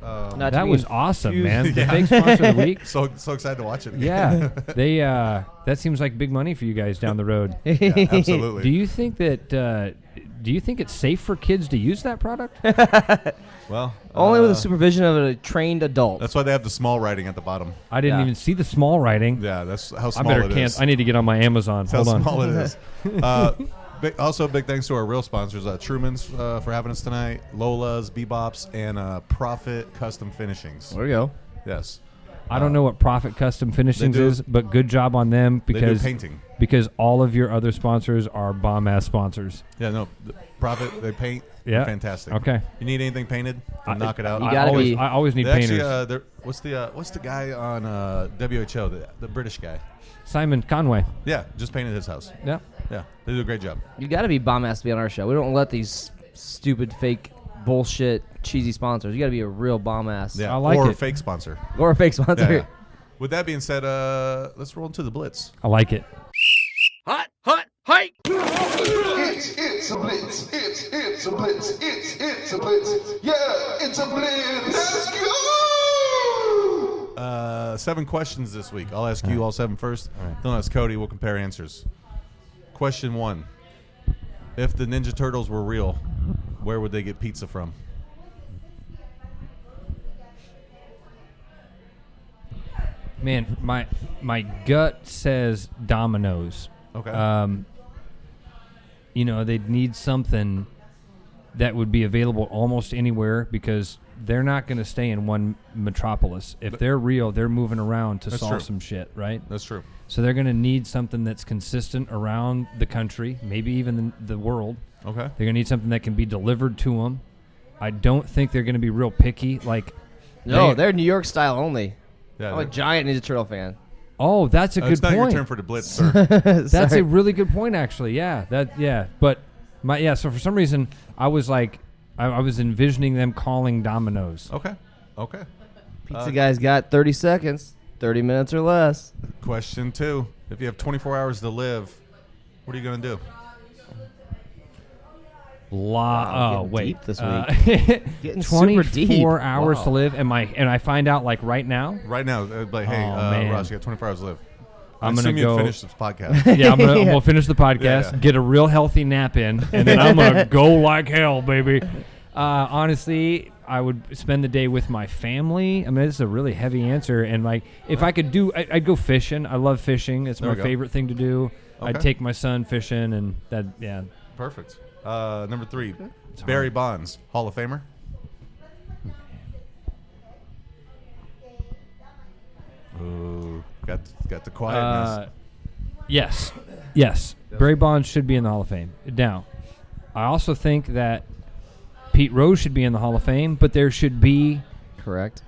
That was awesome, man. The fake sponsor of the week. So excited to watch it. Yeah, they that seems like big money for you guys down the road. Yeah, absolutely. Do you think that? Do you think it's safe for kids to use that product? Well, only with the supervision of a trained adult. That's why they have the small writing at the bottom. I didn't even see the small writing. Yeah, that's how small it is. I need to get on my Amazon. That's Hold how on. small it is. Also, big thanks to our real sponsors, Truman's for having us tonight, Lola's, BBops, and Proffitt Custom Finishings. There we go. Yes. I don't know what Proffitt Custom Finishings is, but good job on them They do because painting. Because all of your other sponsors are bomb-ass sponsors. Yeah, no, Proffitt, they paint. Yeah. Fantastic. Okay. You need anything painted? Knock it out. You gotta be. I always need They painters. actually, what's the guy on WHO, the British guy? Simon Conway. Yeah, just painted his house. Yeah. Yeah, they do a great job. You got to be bomb ass to be on our show. We don't let these stupid, fake, bullshit, cheesy sponsors. You got to be a real bomb ass. Yeah, I like or it. a fake sponsor. Or a fake sponsor. Yeah. With that being said, let's roll into the Blitz. I like it. Hot, hike! It's a blitz. It's a blitz. It's a blitz. Yeah, it's a blitz. Let's go. 7 questions this week. I'll ask you all 7 first. Then I'll ask Cody. We'll compare answers. Question 1. If the Ninja Turtles were real, where would they get pizza from? Man, my gut says Domino's. Okay. They'd need something that would be available almost anywhere because they're not going to stay in one metropolis. If they're real, they're moving around to solve some shit, right? That's true. So they're going to need something that's consistent around the country, maybe even the world. Okay. They're going to need something that can be delivered to them. I don't think they're going to be real picky. No, they're New York style only. Yeah, I'm a giant Ninja Turtle fan. Oh, that's a good it's not point. your turn for the Blitz, sir. That's a really good point, actually. Yeah, But so for some reason, I was like, I was envisioning them calling Domino's. Okay. Pizza guy's got 30 seconds, 30 minutes or less. Question 2. If you have 24 hours to live, what are you going to do? Getting Wait. deep this week. Getting super deep. 24 hours Wow. to live, and I find out like right now. Right now, like, hey, man. Ross, you got 24 hours to live. I'm gonna gonna go finish this podcast. Yeah, we'll finish the podcast, Yeah. get a real healthy nap in, and then I'm gonna go like hell, baby. Honestly, I would spend the day with my family. I mean, this is a really heavy answer, and like if I could I'd go fishing. I love fishing. It's There my we go. favorite thing to do. Okay. I'd take my son fishing, and that, yeah. Perfect. Number 3, Barry Bonds, Hall of Famer. Ooh, got the quietness. Yes. Barry Bonds should be in the Hall of Fame. Now, I also think that Pete Rose should be in the Hall of Fame, but there should be Correct.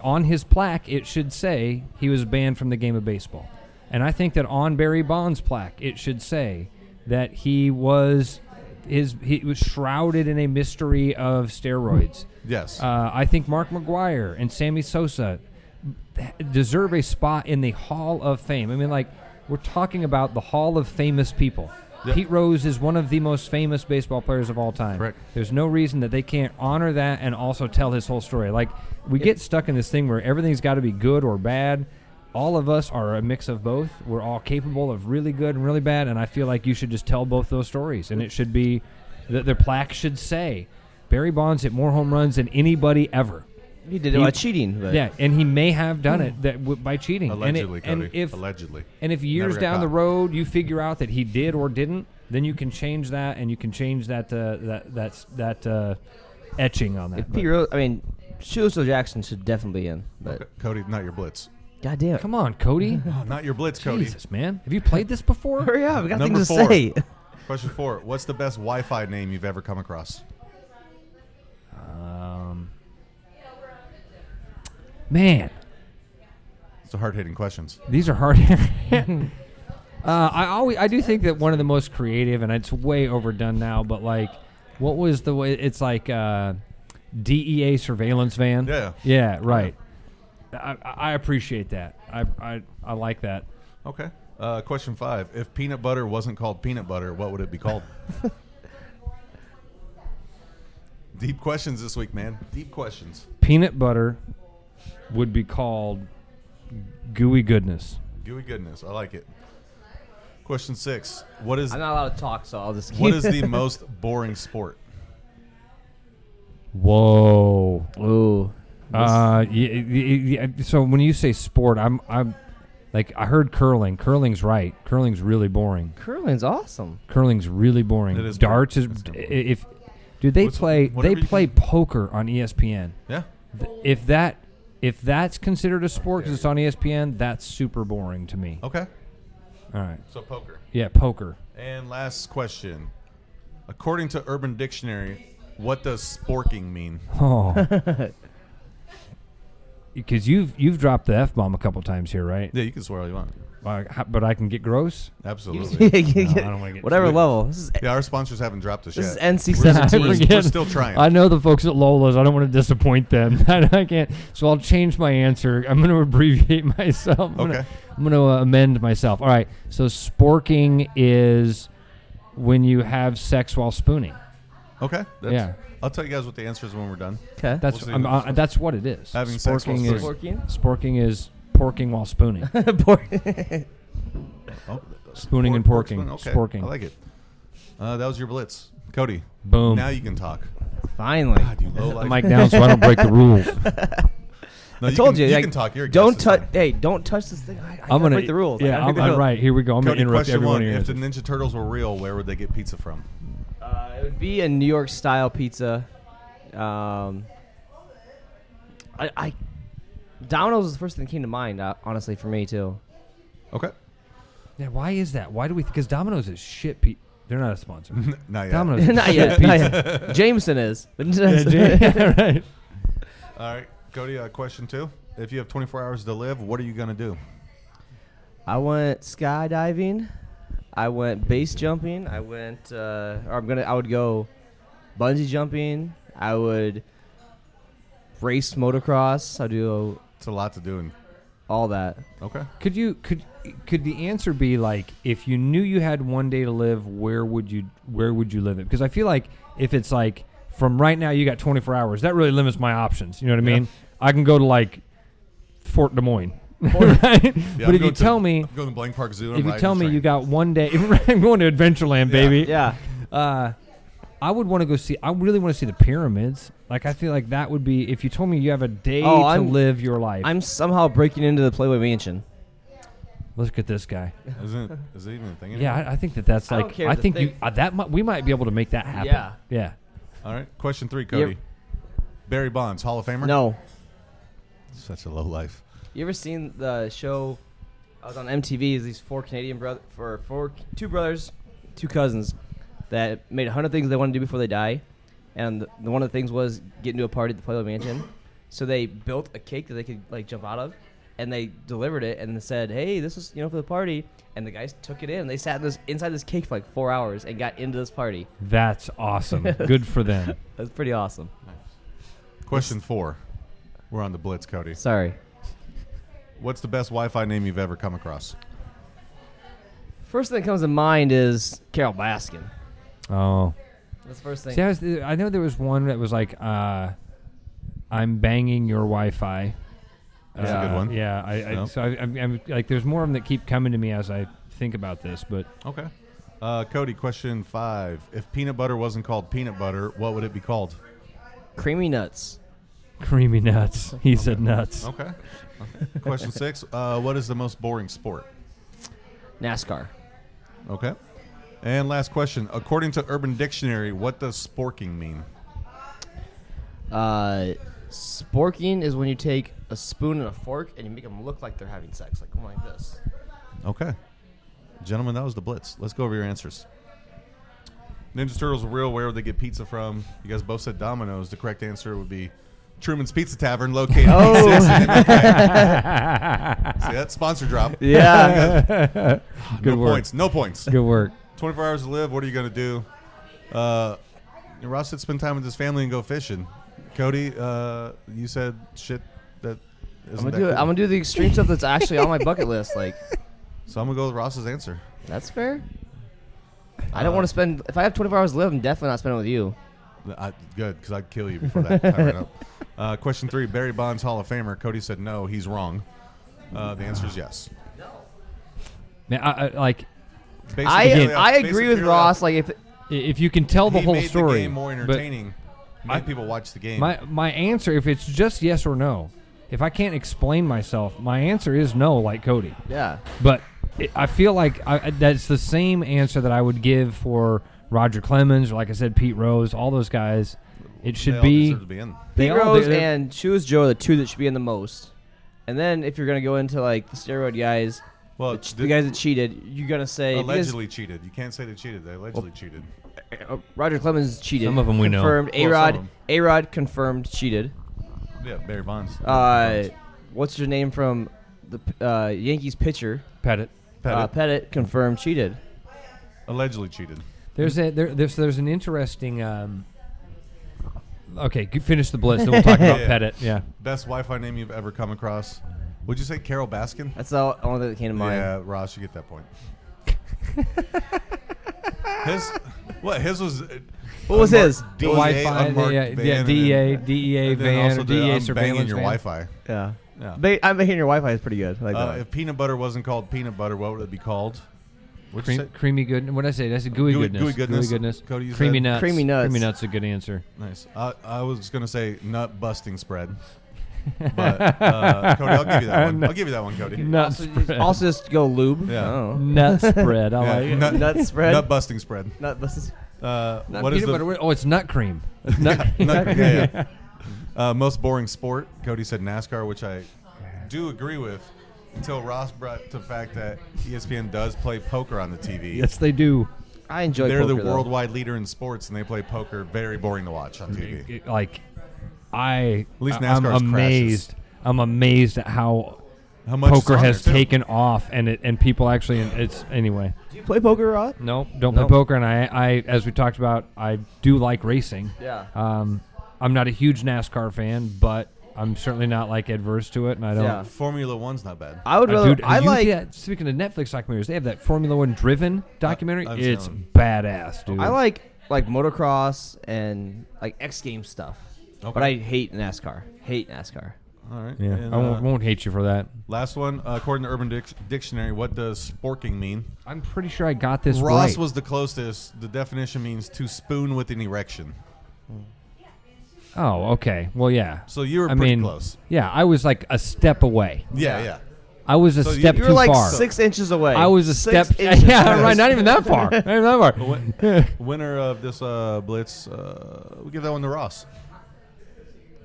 on his plaque, it should say he was banned from the game of baseball. And I think that on Barry Bonds' plaque, it should say that he was shrouded in a mystery of steroids. Yes. I think Mark McGwire and Sammy Sosa deserve a spot in the Hall of Fame. I mean, like, we're talking about the Hall of Famous people. Yep. Pete Rose is one of the most famous baseball players of all time. Correct. There's no reason that they can't honor that and also tell his whole story. Like, we get stuck in this thing where everything's got to be good or bad. All of us are a mix of both. We're all capable of really good and really bad, and I feel like you should just tell both those stories. And it should be, their plaque should say, Barry Bonds hit more home runs than anybody ever. He did it by cheating. But. Yeah, and he may have done it by cheating. Allegedly, and Cody. Allegedly. And if years Never got down the caught. road you figure out that he did or didn't, then you can change that, and you can change that etching on that. If Pete Rose, I mean, Shoeless Jackson should definitely be in. But Okay, Cody, not your blitz. God damn it. Come on, Cody. Oh, not your blitz, Cody. Jesus, man. Have you played this before? Hurry up. We got Number things to 4. say. Question 4. What's the best Wi-Fi name you've ever come across? Man, It's a hard-hitting questions. these are hard. I do think that one of the most creative, and it's way overdone now, but like, what was the way? It's like DEA surveillance van. Yeah. Yeah. Right. I appreciate that. I like that. Okay. Question 5. If peanut butter wasn't called peanut butter, what would it be called? Deep questions this week, man. Deep questions. Peanut butter would be called gooey goodness. Gooey goodness. I like it. Question 6. What is I'm not allowed to talk, so I'll just keep what is the most boring sport? Whoa. Ooh. So when you say sport, I'm like, I heard curling. Curling's right. Curling's really boring. Curling's awesome. Curling's really boring. It is Darts boring. is It's boring. if dude they play whatever you can- poker on ESPN. Yeah. If that's considered a sport because it's on ESPN, that's super boring to me. Okay. All right. So poker. Yeah, poker. And last question. According to Urban Dictionary, what does sporking mean? Oh. Because you've dropped the F-bomb a couple times here, right? Yeah, you can swear all you want. But I can get gross? Absolutely. I don't wanna get Whatever too- level. This is Yeah, our sponsors haven't dropped us this yet. is NC We're- 17. we're, forget. still trying. I know the folks at Lola's. I don't want to disappoint them. I can't. So I'll change my answer. I'm going to abbreviate myself. I'm Okay. going to amend myself. All right. So sporking is when you have sex while spooning. Okay. Yeah. I'll tell you guys what the answer is when we're done. Okay. That's We'll see. that's what it is. Having sex while sporking is spooning. sporking is porking while spooning. Oh, Spooning and pork porking. spoon? Okay. Sporking. I like it. That was your blitz. Cody. Boom. Now you can talk. Finally. God, you low Put the life. mic down so I don't break the rules. No, I told can, you. You like, can talk. You're a don't guest touch. this time. Hey, don't touch this thing. I I'm gotta gonna break the rules. I Yeah, gotta break the I'm rules. right. Here we go. I'm Cody, gonna interrupt question everyone 1. here. If the Ninja Turtles were real, where would they get pizza from? It would be a New York style pizza. Domino's was the first thing that came to mind. Honestly, for me too. Okay. Yeah, why is that? Why do we? Because Domino's is shit. They're not a sponsor. Not yet. Domino's. Is not shit yet. pizza. Not yet. Jameson is. But Yeah, right. All right. Cody, question 2. If you have 24 hours to live, what are you going to do? I went skydiving. I went base jumping. I went. I would go bungee jumping. I would race motocross. I do It's a lot to do. all that. Okay. Could the answer be like, if you knew you had one day to live, where would you live it? Because I feel like if it's like from right now you got 24 hours, that really limits my options. You know what I mean? I can go to like Fort Des Moines. Right? Yeah, But if you tell me, I'm going to Blank Park Zoo. And if you ride tell the me train. you got one day, I'm going to Adventureland, baby. Yeah. I would want to go see. I really want to see the pyramids. Like, I feel like that would be, if you told me you have a day to live your life. I'm somehow breaking into the Playboy Mansion. Look at this guy. Is it even a thing? Yeah, I think that's I like. don't care I if the think thing- we might be able to make that happen. Yeah. Yeah. All right. Question 3, Cody. Barry Bonds, Hall of Famer? No. Such a low life. You ever seen the show? I was on MTV. Is these four Canadian two brothers, two cousins, that made 100 things they want to do before they die, and one of the things was get into a party at the Playboy Mansion. So they built a cake that they could like jump out of, and they delivered it and said, "Hey, this is for the party." And the guys took it in. They sat inside this cake for like 4 hours and got into this party. That's awesome. Good for them. That's pretty awesome. Question 4. We're on the Blitz, Cody. Sorry. What's the best Wi-Fi name you've ever come across? First thing that comes to mind is Carol Baskin. Oh. That's the first thing. See, I know there was one that was like, I'm banging your Wi-Fi. That's a good one. Yeah, so I'm like, there's more of them that keep coming to me as I think about this, but Okay. Cody, question 5. If peanut butter wasn't called peanut butter, what would it be called? Creamy nuts. creamy nuts. He said nuts. Okay. Question 6. What is the most boring sport? NASCAR. Okay. And last question. According to Urban Dictionary, what does sporking mean? Sporking is when you take a spoon and a fork and you make them look like they're having sex, like going like this. Okay. Gentlemen, that was the Blitz. Let's go over your answers. Ninja Turtles are real. Where would they get pizza from? You guys both said Domino's. The correct answer would be Truman's Pizza Tavern, located in 6 in MLK. See that? Sponsor drop. Yeah. Good no work. points. No points. Good work. 24 hours to live. What are you going to do? Ross said spend time with his family and go fishing. Cody, you said shit that isn't I'm that cool. gonna do the extreme stuff that's actually on my bucket list. Like, So I'm going to go with Ross's answer. that's fair. I don't want to spend. If I have 24 hours to live, I'm definitely not spending it with you. Good, because I'd kill you before that time ran up. Question 3, Barry Bonds Hall of Famer. Cody said no, he's wrong. The answer is yes. Man, I I agree with Ross. Like, if you can tell the he whole made story, the game more entertaining. Made people watch the game. My answer, if it's just yes or no, if I can't explain myself, my answer is no, like Cody. yeah. But I feel like that's the same answer that I would give for Roger Clemens, or like I said, Pete Rose, all those guys. It should They all be deserve to be in. Pete Rose and Shoes Joe are the two that should be in the most. And then if you're gonna go into like the steroid guys, Well, the guys that cheated, you're gonna say allegedly cheated. You can't say they cheated. They allegedly cheated. Roger Clemens cheated. Some of them we know. Confirmed. Well, some of them. A-Rod confirmed cheated. Yeah, Barry Bonds. What's your name from the Yankees pitcher? Pettit. Pettit confirmed cheated. Allegedly cheated. There's an interesting. Okay, finish the Blitz, then we'll talk about Yeah. Pettit. Yeah. Best Wi-Fi name you've ever come across? Would you say Carol Baskin? That's the only thing that came to mind. Yeah, Ross, you get that point. His was. What was his? DEA, Wi-Fi, unmarked yeah, van, DEA and then van, also or the DEA banging surveillance your van. Wi-Fi. Yeah. Yeah. I'm making your Wi-Fi is pretty good. I like that. If peanut butter wasn't called peanut butter, what would it be called? What'd you say? Creamy goodness. What did I say? That's a gooey goodness. Gooey goodness. Gooey goodness. Cody, you Creamy said- nuts. Creamy nuts. Creamy nuts is a good answer. Nice. I was going to say nut busting spread. But Cody, I'll give you that one. I'll give you that one, Cody. Nut spread. Also, just go lube. Yeah. Oh. Nut spread. I Yeah, like it. Nut spread. Nut busting spread. Nut busted. Not What is peanut the butter. Oh, it's nut cream. It's nut. yeah. Most boring sport? Cody said NASCAR, which I do agree with, until Ross brought to the fact that ESPN does play poker on the TV. Yes, they do. I enjoy They're poker, the though. worldwide leader in sports, and they play poker. Very boring to watch on TV. Like, At least I'm NASCAR's amazed. crashes. I'm amazed at how much is poker on has there, too. taken off, and people actually. It's anyway. Do you play poker, Rod? No, don't play poker. And I, as we talked about, I do like racing. Yeah. I'm not a huge NASCAR fan, but I'm certainly not like adverse to it, and I don't. Yeah. Formula One's not bad. I would rather. Dude, I like. Speaking of Netflix documentaries, they have that Formula One Driven documentary. I've It's seen badass, dude. I like motocross and like X Games stuff. Okay. But I hate NASCAR. Hate NASCAR. All right. Yeah, And, I won't hate you for that. last one. According to Urban Dictionary, what does sporking mean? I'm pretty sure I got this Ross right. was the closest. The definition means to spoon with an erection. Oh, okay. Well, yeah. So you were I pretty mean, close. Yeah, I was like a step away. Yeah. I was a So step you You too were like far. 6 inches away. I was a 6 step. inches. Yeah, right. Not even that far. Not even that far. Winner of this Blitz, we give that one to Ross.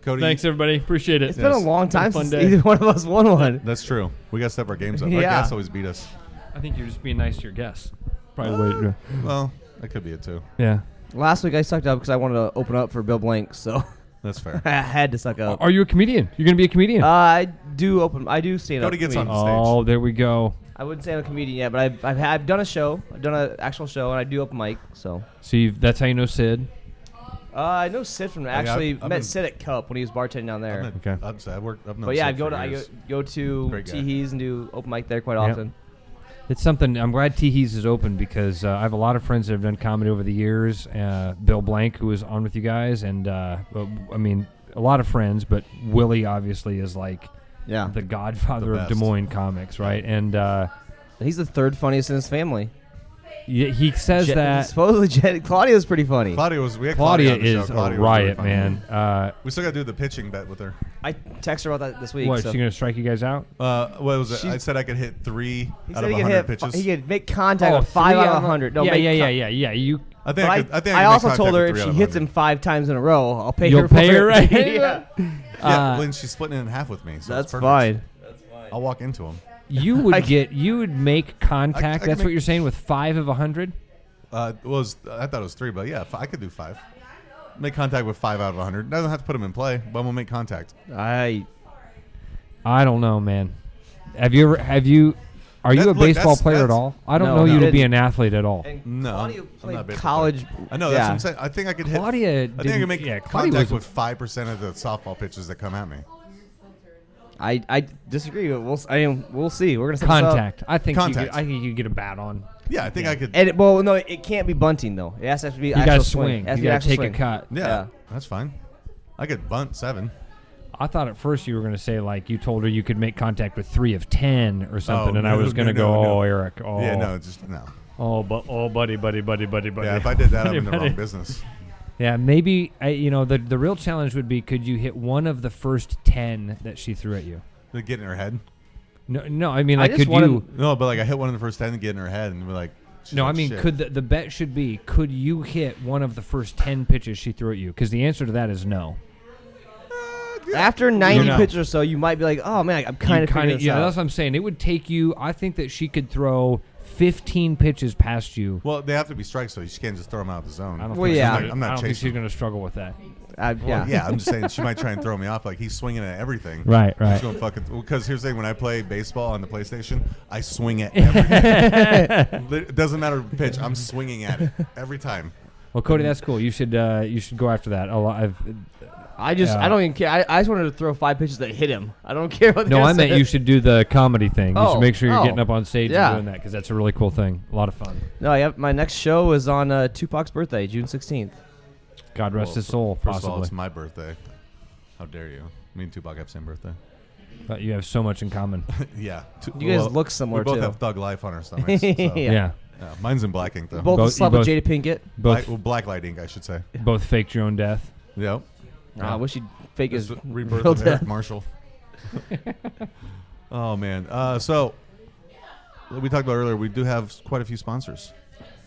Cody, Thanks, everybody. Appreciate it. It's been a long time fun since day. either one of us won one. That's true. We got to step our games up. Our Yeah. guests always beat us. I think you're just being nice to your guests. Probably the way to do it. Well, that could be it too. Yeah. Last week I sucked up because I wanted to open up for Bill Blank. So That's fair. I had to suck up. Are you a comedian? You're gonna be a comedian? I do stand up. Cody gets on comedian. the stage. Oh, there we go. I wouldn't say I'm a comedian yet, but I've done a show. I've done an actual show, and I do open mic. So. See, that's how you know Sid. I know Sid from met Sid at Cup when he was bartending down there. Okay. I've known But yeah, Sid for I years. go to Great guy. Teehees and do open mic there quite Yep. often. It's something. I'm glad Teehees is open because I have a lot of friends that have done comedy over the years. Bill Blank, who was on with you guys, and I mean, a lot of friends, but Willie obviously is like the godfather The of best. Des Moines comics, right? And He's the third funniest in his family. he says that Supposedly, Claudia's pretty funny. We had Claudia Claudia on the show. is Claudia a was really riot, funny. man. We still got to do the pitching bet with her. I texted her about that this week. What, so. she gonna strike you guys out? What was it? She's- I said I could hit 3 He out said of he could 100 pitches. He could make contact with 5 3 out of 100. No, yeah. You. You I think I could. I think I could also make told her contact if with she 3 out of hits him 100. 5 times in a row, I'll pay You'll her. For pay her, it. right? Yeah. Yeah, when she's splitting it in half with me. So That's it's perfect. fine. I'll walk into him. You would make contact. I That's could what you're saying with 5 of 100. I thought it was 3, but yeah, I could do 5. Make contact with 5 out of 100. Doesn't have to put them in play, but we'll make contact. I don't know, man. Are you a baseball player at all? I don't No, know you to be didn't. an athlete at all. And No, Claudia I'm played not a baseball college. player. I know. That's what I'm saying. I think I could hit. Claudia I think I didn't- can make yeah, Claudia contact was- with 5% of the softball pitches that come at me. I disagree. But we'll see. We're gonna set this up. Contact. I think Contact. you get a bat on. Yeah, I think I could. And no, it can't be bunting though. It has to be. You actual gotta swing. swing. It has to You be gotta actual take swing. a cut. Yeah, that's fine. I could bunt 7. I thought at first you were going to say like you told her you could make contact with 3 of 10 or something, and I was going to go, no. oh, Eric, oh, Yeah, no, just no. buddy. Yeah, if I did that, I'm in the wrong business. Yeah, maybe the real challenge would be could you hit one of the first 10 that she threw at you? To get in her head. No, I mean I like just could wanted- you? No, but like I hit one of the first 10 and get in her head, and we're like. she's No, like, I mean shit. could the bet should be could you hit one of the first 10 pitches she threw at you? Because the answer to that is no. After 90 know. pitches or so, you might be like, oh man, I'm kind of figuring this yeah. out. That's what I'm saying. It would take you. I think that she could throw 15 pitches past you. Well, they have to be strikes, so you can't just throw them out of the zone. I don't Well, think yeah. she's I'm not I don't think chasing. she's going to struggle with that. Yeah, I'm just saying she might try and throw me off. Like he's swinging at everything. Right. She's gonna fucking because here's the thing: when I play baseball on the PlayStation, I swing at everything. It doesn't matter the pitch. I'm swinging at it every time. Well, Cody, that's cool. You should go after that. I don't even care. I just wanted to throw 5 pitches that hit him. I don't care what. No, they're I meant saying. you should do the comedy thing. You should make sure you're getting up on stage yeah. and doing that because that's a really cool thing. A lot of fun. No, my next show is on Tupac's birthday, June 16th. God rest his soul, First of all, possibly. it's my birthday. How dare you? Me and Tupac have the same birthday. But you have so much in common. Yeah. You guys look similar, We both too. have thug life on our stomachs. So. Yeah. Yeah. Yeah, mine's in black ink though. Both slept with Jada Pinkett. Both black light ink, I should say. both faked your own death. Yep. I wish you'd fake his Rebirth real of Eric death. Marshall. Oh man. So we talked about earlier. We do have quite a few sponsors.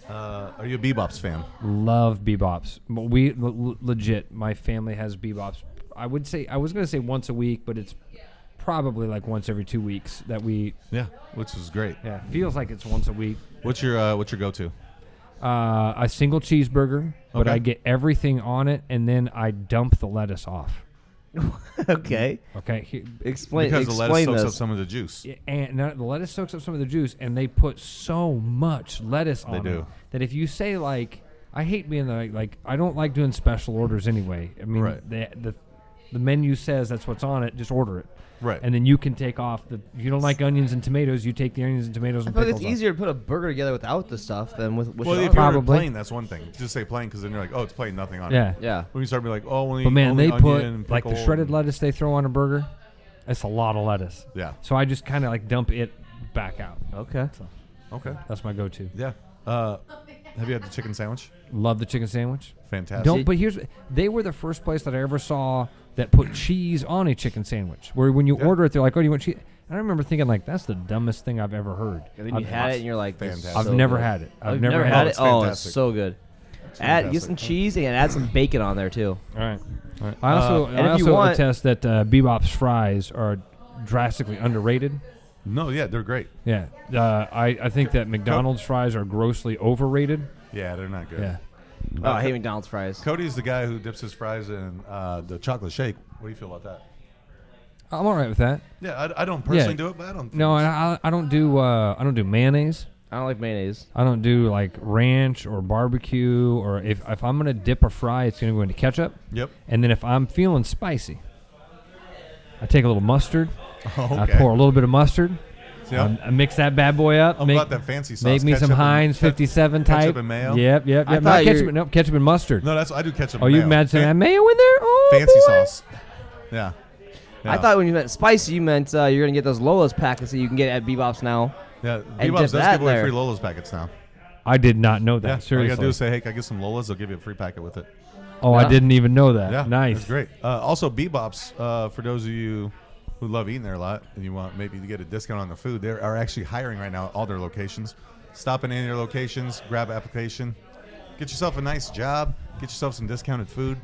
Are you a BBops fan? Love BBops. We legit. My family has BBops. I was going to say once a week, but it's probably like once every 2 weeks that we. Yeah, which is great. Yeah, feels like it's once a week. What's your go-to? A single cheeseburger, but Okay. I get everything on it, and then I dump the lettuce off. Okay. Okay. Explain Because the lettuce soaks this. up some of the juice. And now the lettuce soaks up some of the juice, and they put so much lettuce on do. it that if you say like, I hate being like I don't like doing special orders anyway. I mean, Right. the menu says that's what's on it. Just order it. Right. And then you can take off the. If you don't like onions and tomatoes, you take the onions and tomatoes I and feel like pickles it's off. easier to put a burger together without the stuff than with Well, it if on. you're Probably. plain, that's one thing. Just say plain, because then you're like, oh, it's plain, nothing on Yeah. it. Yeah. When you start being like, oh, only. But man, only they onion put and like the pickle shredded and- lettuce they throw on a burger. That's a lot of lettuce. Yeah. So I just kind of like dump it back out. Okay. Okay. That's my go-to. Yeah. Have you had the chicken sandwich? Love the chicken sandwich. Fantastic. But they were the first place that I ever saw that put cheese on a chicken sandwich. Where when you order it, they're like, "Oh, do you want cheese?" And I remember thinking like, "That's the dumbest thing I've ever heard." And then you had it, and you're like, Fantastic. I've never had it. I've never had it. It's Oh, it's fantastic. so good. Get fantastic. some cheese and add some bacon on there too. All right. Right. I also and if you also want- attest that BBops fries are drastically underrated. No, yeah, they're great. Yeah. I think that McDonald's fries are grossly overrated. Yeah, they're not good. Yeah. Oh, I hate McDonald's fries. Cody's the guy who dips his fries in the chocolate shake. What do you feel about that? I'm all right with that. Yeah, I don't personally do it, but I don't. No, I don't do mayonnaise. I don't like mayonnaise. I don't do like ranch or barbecue, or if I'm gonna dip a fry, it's gonna go into ketchup. Yep. And then if I'm feeling spicy, I take a little mustard. Oh, okay. I pour a little bit of mustard. Yep. I mix that bad boy up. I'm about that fancy sauce. Make me some Heinz 57 type. Ketchup and mayo. Yep. thought Ketchup and mustard. No, I do ketchup. Oh, and you mayo. mad some mayo in there? Oh, Fancy boy. sauce. Yeah. I thought when you meant spicy, you meant you're going to get those Lola's packets that you can get at BBops now. Yeah, And BBops dip does that give away there. free Lola's packets now. I did not know that. Yeah, all you Seriously. gotta do is say, "Hey, can I get some Lolas?" They'll give you a free packet with it. Oh, Yeah. I didn't even know that. Yeah, Nice. That's great. Also, BBops, for those of you who love eating there a lot and you want maybe to get a discount on the food, they are actually hiring right now at all their locations. Stop in any of their locations, grab an application, get yourself a nice job, get yourself some discounted food.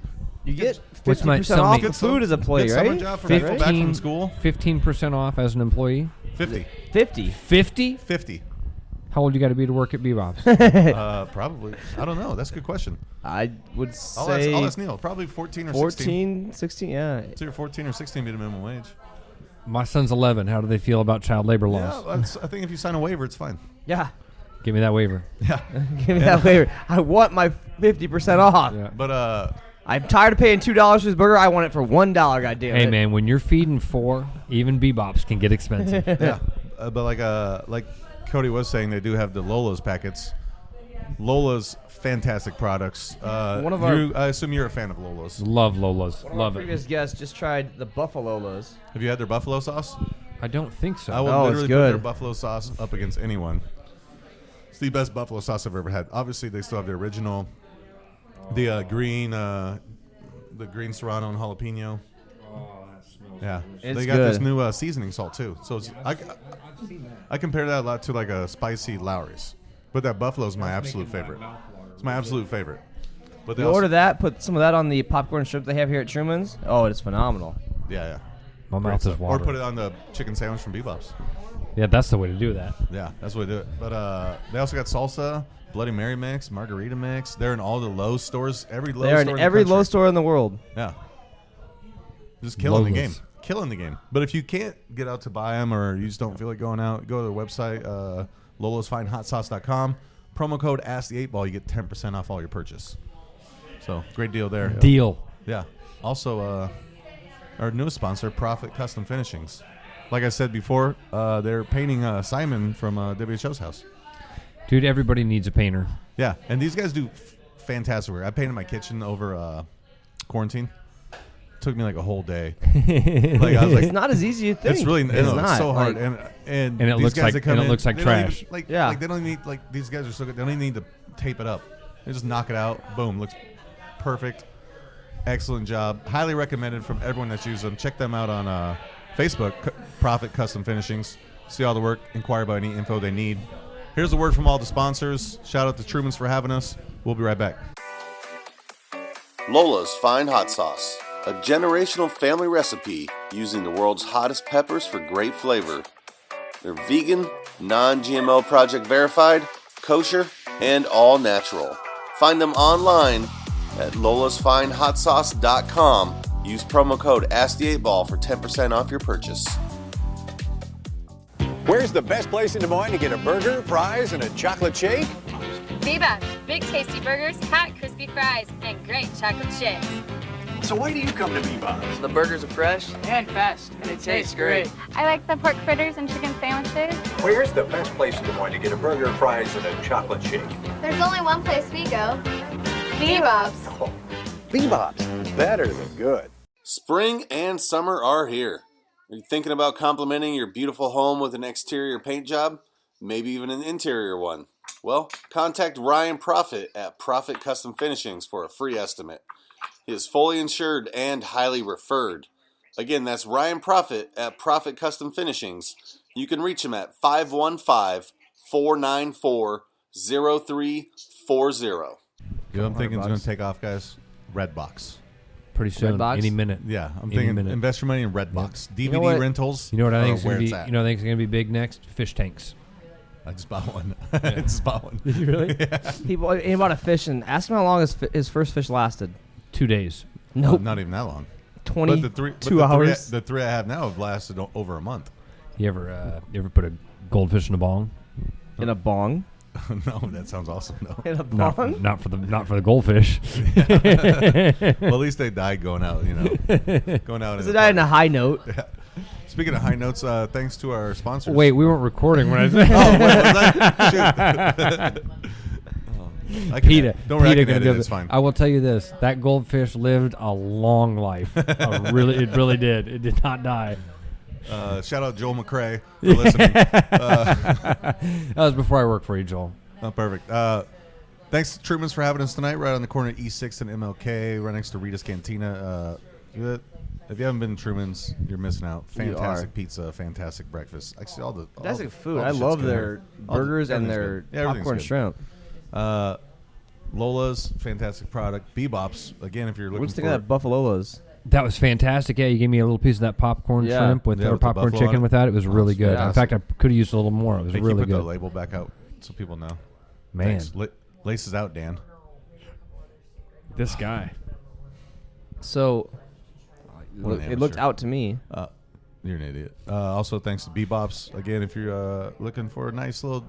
You get What's my- 50% tell off me- the food as a employee, Get summer right? job for people back from school. 15% off as an employee. 50. 50. 50? 50. How old you got to be to work at BBops? Probably. I don't know. That's a good question. I would I'll say ask Neil. Probably 14 or 16. 14, 16, yeah. It's either 14 or 16 be the minimum wage. My son's 11. How do they feel about child labor laws? Yeah, I think if you sign a waiver, it's fine. Yeah. Give me that waiver. Yeah. Give me that waiver. I want my 50% off. Yeah. But I'm tired of paying $2 for this burger. I want it for $1, goddammit. Hey, man, when you're feeding 4, even BBops can get expensive. yeah, but like Cody was saying, they do have the Lola's packets. Lola's fantastic products. One of our- I assume you're a fan of Lola's. Love Lola's. One of Love our it. previous guests just tried the Buffalolas. Have you had their buffalo sauce? I don't think so. I will Oh, it's literally put good. their buffalo sauce up against anyone. It's the best buffalo sauce I've ever had. Obviously, they still have the original, the green serrano and jalapeno. Yeah, It's they got this good. new seasoning salt too. So it's, I compare that a lot to like a spicy Lowry's, but that buffalo's my absolute favorite. It's my absolute favorite. But they You also, order that, put some of that on the popcorn strip they have here at Truman's. Oh, it's phenomenal. yeah. My Great mouth is stuff. Or watering. put it on the chicken sandwich from BBops. Yeah, that's the way to do that. Yeah, that's the way to do it. But they also got salsa, Bloody Mary mix, margarita mix. They're in all the Lowe's stores. Every Lowe's They're store in in every the country. Lowe's store in the world. Yeah. Just killing the game. Lola's. Killing the game. But if you can't get out to buy them or you just don't feel like going out, go to their website, lolasfinehotsauce.com. Promo code AskThe8Ball, you get 10% off all your purchase. So, great deal there. Deal. Yeah. Also, our newest sponsor, Proffitt Custom Finishings. Like I said before, they're painting Simon from WHO's house. Dude, everybody needs a painter. Yeah, and these guys do fantastic work. I painted my kitchen over quarantine. Took me like a whole day. Like I was like, It's not as easy as you think. it's really it's not. not. It's so hard, Like, and it these looks guys like- that come and it in, looks like they don't trash. even, like, Yeah. like they don't need like these guys are so good. They don't even need to tape it up. They just knock it out. Boom, looks perfect. Excellent job. Highly recommended from everyone that's used them. Check them out on Facebook, Proffitt Custom Finishings. See all the work. Inquire about any info they need. Here's a word from all the sponsors. Shout out to Truman's for having us. We'll be right back. Lola's Fine Hot Sauce, a generational family recipe using the world's hottest peppers for great flavor. They're vegan, non-GMO project verified, kosher, and all natural. Find them online at lolasfinehotsauce.com. Use promo code AskThe8Ball for 10% off your purchase. Where's the best place in Des Moines to get a burger, fries, and a chocolate shake? BBops, big tasty burgers, hot crispy fries, and great chocolate shakes. So why do you come to BBops? The burgers are fresh and fast, and it tastes great. I like the pork fritters and chicken sandwiches. Where's the best place in Des Moines to get a burger, fries, and a chocolate shake? There's only one place we go. BBops. Oh, BBops, better than good. Spring and summer are here. Are you thinking about complementing your beautiful home with an exterior paint job? Maybe even an interior one? Well, contact Ryan Proffitt at Proffitt Custom Finishings for a free estimate. He is fully insured and highly referred. Again, that's Ryan Proffitt at Proffitt Custom Finishings. You can reach him at 515-494-0340. You know what I'm thinking is going to take off, guys? Redbox. Pretty soon, Redbox? any minute. Yeah, I'm Any thinking minute. invest your money in Redbox. DVD what? rentals. You know what I are think is where going to it's be? at. You know, what I think is going to be big next? Fish tanks. I just bought one. I just bought one. Did you really? Yeah. He bought a fish and asked him how long his first fish lasted. 2 days. Nope. Not even that long. 22 hours. The three I have now have lasted over a month. You ever put a goldfish in a bong? In a bong? No, that sounds awesome. No. In a bong? Not for the goldfish. Well, at least they died going out. Going out. They died on a high note. Yeah. Speaking of high notes, thanks to our sponsors. Wait, we weren't recording when I said. Shoot. PETA. Don't reckon it. It's fine. I will tell you this: that goldfish lived a long life. It really did. It did not die. Shout out Joel McRae for listening. That was before I worked for you, Joel. Oh, perfect. Thanks to Truman's for having us tonight, right on the corner of E6 and MLK, right next to Rita's Cantina. If you haven't been to Truman's, you're missing out. Fantastic pizza, fantastic breakfast. Actually, all the fantastic food. all I the love shit's their good. burgers and their everything's popcorn good. shrimp. Lola's fantastic product. BBops, again, if you're looking What'd you think for of that Buffalo's? That was fantastic. Yeah, you gave me a little piece of that popcorn shrimp with Yeah, our with the popcorn buffalo on chicken it. with that. It was really good. Yeah. In fact, I could have used a little more. It was Hey, really keep good. the label back out so people know. Man. Thanks. Laces out, Dan. This guy. So, What an it looked amateur. out to me. You're an idiot. Also, thanks to BBops. Again, if you're looking for a nice little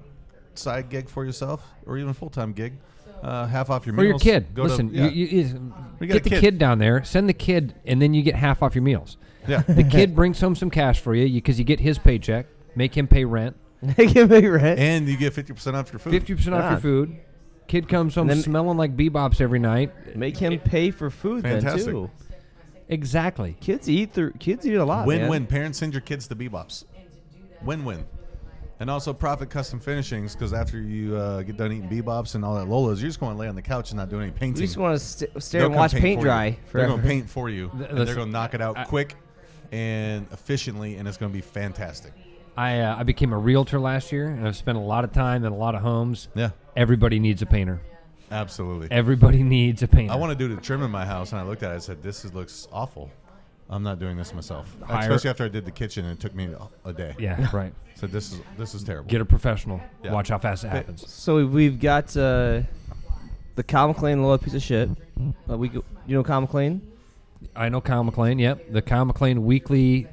side gig for yourself or even full-time gig, half off your Or meals. your kid. Go Listen, to, yeah. you get the kid down there, send the kid, and then you get half off your meals. Yeah. The kid brings home some cash for you because you get his paycheck. Make him pay rent. Make him pay rent. And you get 50% off your food. 50% off your food. Kid comes home smelling like BBops every night. Make him pay for food Fantastic. then, too. Exactly. Kids eat a lot, Win-win. man. Parents send your kids to BBops. Win-win. And also Proffitt Custom Finishings, because after you get done eating BBops and all that Lola's, you're just going to lay on the couch and not do any painting. You just want to stare They'll and come watch paint paint for dry you. They're forever. going to paint for you. And they're Listen, going to knock it out quick and efficiently, and it's going to be fantastic. I became a realtor last year, and I've spent a lot of time in a lot of homes. Yeah. Everybody needs a painter. Absolutely. Everybody needs a painter. I want to do the trim in my house, and I looked at it and said, this looks awful. I'm not doing this myself. Especially after I did the kitchen, and it took me a day. Yeah, right. So this is terrible. Get a professional. Yeah. Watch how fast it happens. So we've got the Kyle McLean Lola piece of shit. You know Kyle McLean? I know Kyle McLean. Yep, the Kyle McLean weekly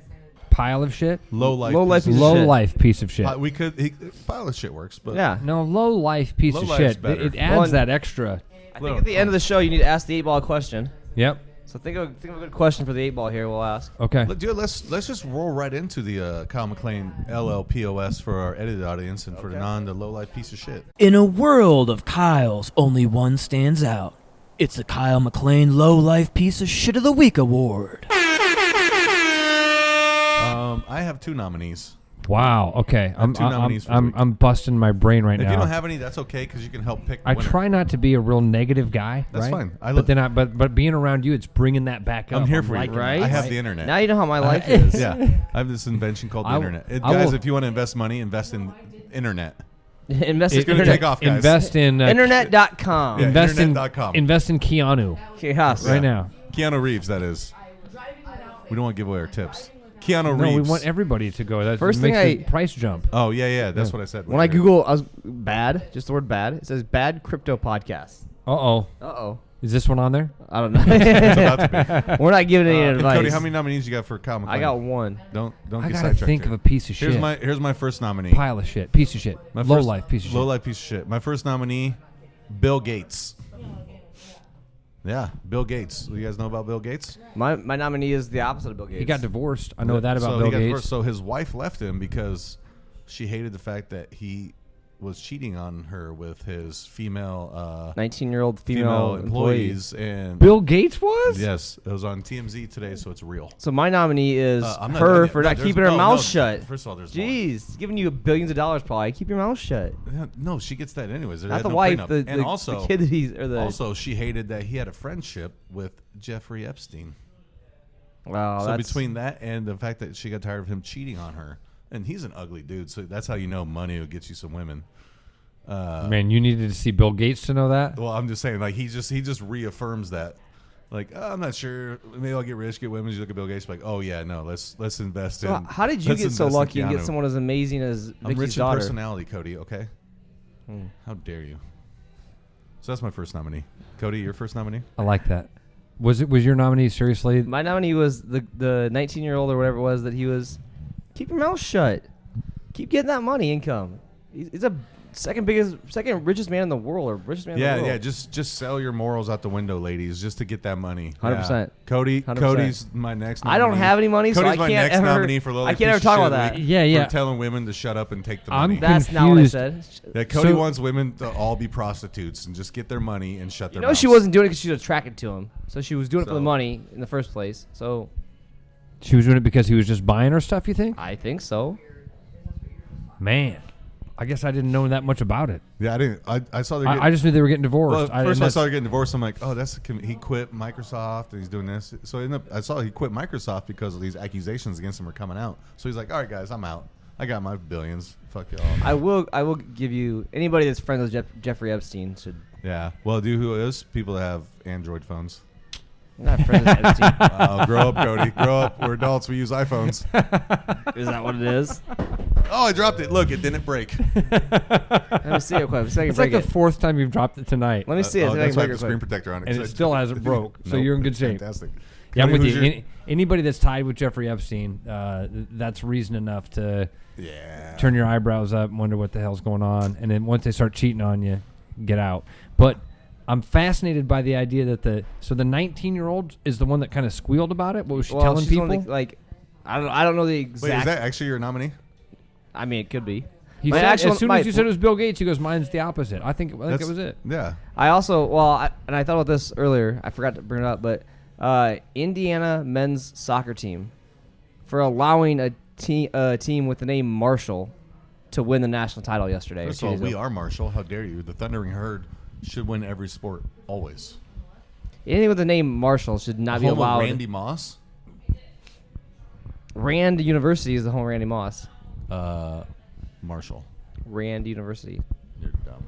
pile of shit. Low life Piece of shit. Pile of shit works, but yeah, no low life piece of shit. It adds that extra. I think at the end of the show you need to ask the 8-ball a question. Yep. So think of a good question for the 8-ball here. We'll ask. Okay. Dude, let's just roll right into the Kyle McLean LLPOS for our edited audience and for the low life piece of shit. In a world of Kyles, only one stands out. It's the Kyle McLean Low Life Piece of Shit of the Week Award. I have 2 nominees. Wow. Okay. I'm busting my brain right now. If you don't have any, that's okay because you can help pick. The I winner. try not to be a real negative guy. That's right? fine. But being around you, it's bringing that back up. I'm here for you. Right? I have the internet. Now you know how my life is. Yeah. I have this invention called the internet. Guys, if you want to invest money, invest in internet. Invest it's in going to internet. take off, guys. Invest in internet.com. Yeah, invest internet.com. Invest in Keanu. Yes. Right now. Keanu Reeves, that is. We don't want to give away our tips. Keanu Reeves. No, we want everybody to go. That First makes thing the price jump. Oh, yeah. That's what I said. When I Google bad, just the word bad, it says bad crypto podcast. Uh-oh. Is this one on there? I don't know. It's about to be. We're not giving any advice. Cody, how many nominees you got for Kyle McLean? I got 1. Don't I get gotta sidetracked think here. of a piece of shit. Here's my first nominee. Pile of shit. Piece of shit. Low life piece of shit. Low life piece of shit. My first nominee, Bill Gates. Yeah, Bill Gates. You guys know about Bill Gates? My nominee is the opposite of Bill Gates. He got divorced. I know that about Bill Gates. So his wife left him because she hated the fact that he was cheating on her with his female 19-year-old female employees. And Bill Gates was? Yes, it was on TMZ today, so it's real. So my nominee is her for not keeping her mouth shut. First of all, there's Jeez, giving you billions of dollars probably. Keep your mouth shut. No, she gets that anyways. There Not had the no wife, prenup. And the also, kid that he's or the. Also, she hated that he had a friendship with Jeffrey Epstein. Wow. So that's, between that and the fact that she got tired of him cheating on her, and he's an ugly dude, so that's how you know money will get you some women. Man, you needed to see Bill Gates to know that. Well, I'm just saying, like he just reaffirms that Like, oh, I'm not sure. Maybe I'll get rich, get women. You look at Bill Gates, like, oh yeah, no, let's invest So in. how did you get so lucky and get someone as amazing as I'm Vicky's rich daughter? in personality, Cody. Okay. How dare you? So that's my first nominee. Cody, your first nominee? I like that. Was your nominee seriously? My nominee was the 19-year-old or whatever it was that he was. Keep your mouth shut. Keep getting that money income. He's a second richest man in the world, or richest man in the world. Yeah. Just sell your morals out the window, ladies, just to get that money. 100%. Yeah. Cody, 100%. Cody's my next nominee. I don't have any money, Cody's so I my can't next ever. nominee for Lola I can't ever talk about that. For telling women to shut up and take the money. That's not what I said. Yeah, Cody wants women to all be prostitutes and just get their money and shut their mouths. She wasn't doing it because she was attracted to him. So she was doing it for the money in the first place. So she was doing it because he was just buying her stuff, you think? I think so. Man, I guess I didn't know that much about it. Yeah, I didn't. I saw they. I just knew they were getting divorced. Well, first I saw her getting divorced. I'm like, oh, he quit Microsoft and he's doing this. So I saw he quit Microsoft because of these accusations against him were coming out. So he's like, all right, guys, I'm out. I got my billions. Fuck y'all. I will give you anybody that's friends with Jeffrey Epstein should. Yeah. Well, who is people that have Android phones. I'm not friends with Epstein. Grow up, Cody. Grow up. We're adults. We use iPhones. Is that what it is? Oh, I dropped it. Look, it didn't break. Let me see it quick. It's like the fourth time you've dropped it tonight. Let me see it. That's why I have the screen protector on it. And it still hasn't broke. So Nope, you're in good shape. Fantastic. Yeah, I'm Cody, with you. Anybody that's tied with Jeffrey Epstein, that's reason enough to turn your eyebrows up and wonder what the hell's going on. And then once they start cheating on you, get out. But I'm fascinated by the idea that the 19-year-old is the one that kind of squealed about it. What was she telling people? I don't know the exact. Wait, is that actually your nominee? I mean, it could be. He said, as soon as you said it was Bill Gates, he goes, mine's the opposite. I think it was it. Yeah. I also, I thought about this earlier. I forgot to bring it up, but Indiana men's soccer team for allowing a team with the name Marshall to win the national title yesterday. First of all, we are Marshall. How dare you? The Thundering Herd should win every sport, always. Anything with the name Marshall should not be allowed. Randy Moss? Rand University is the home of Randy Moss. Marshall. Rand University. You're dumb.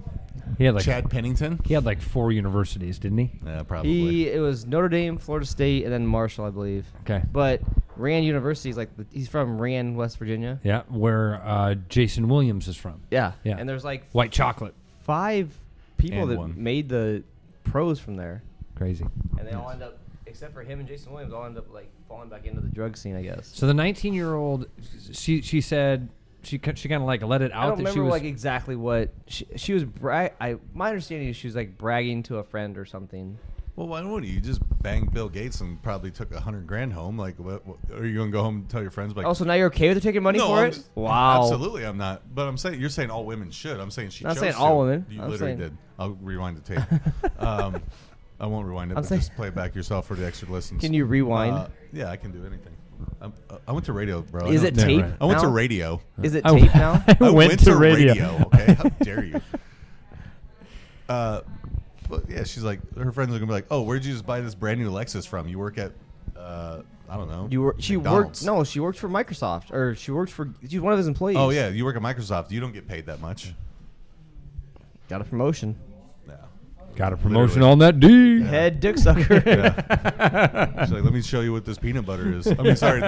He had Chad Pennington? He had like 4 universities, didn't he? Yeah, probably. It was Notre Dame, Florida State, and then Marshall, I believe. Okay. But Rand University is he's from Rand, West Virginia. Yeah, where Jason Williams is from. Yeah. Yeah. And there's white chocolate. 5 people And that one. made the pros from there. Crazy. And they all end up, except for him and Jason Williams, all end up falling back into the drug scene, I guess. So the 19-year-old, she said she kind of let it out. I don't that remember she was exactly what she was. My understanding is she was bragging to a friend or something. Well, why wouldn't you just bang Bill Gates and probably took $100,000 home? Like, what, are you gonna go home and tell your friends? Like, oh, so now you're okay with her taking money for it? Wow, absolutely, I'm not. But I'm saying you're saying all women should. I'm saying she. Not chose saying to. all women. You I'm literally saying- did. I'll rewind the tape. I won't rewind it. But just play it back yourself for the extra listens. Can you rewind? Yeah, I can do anything. I went to radio, bro. Is it tape? I went to now? radio. Is it tape now? I went to radio. Okay, how dare you? But yeah, she's like, her friends are gonna be like, "Oh, where'd you just buy this brand new Lexus from? You work at, I don't know." She McDonald's." worked. No, she worked for Microsoft, or she worked for. She's one of his employees. Oh yeah, you work at Microsoft. You don't get paid that much. Got a promotion. Yeah. got a promotion on that D. Head dick sucker. Yeah. She's like, let me show you what this peanut butter is. I mean, sorry,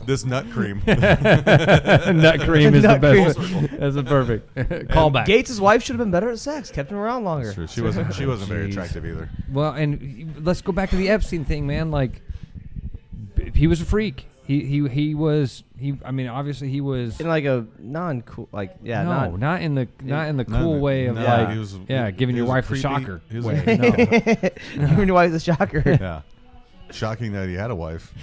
this nut cream. Nut cream is the best. That's a perfect callback. Gates' wife should have been better at sex. Kept him around longer. That's true. She wasn't very attractive either. Well, and let's go back to the Epstein thing, man. Like, he was a freak. He was. I mean, obviously he was in like a non-cool, not in the cool way of giving your wife a shocker way. No. Giving your wife a shocker. Yeah. Shocking that he had a wife.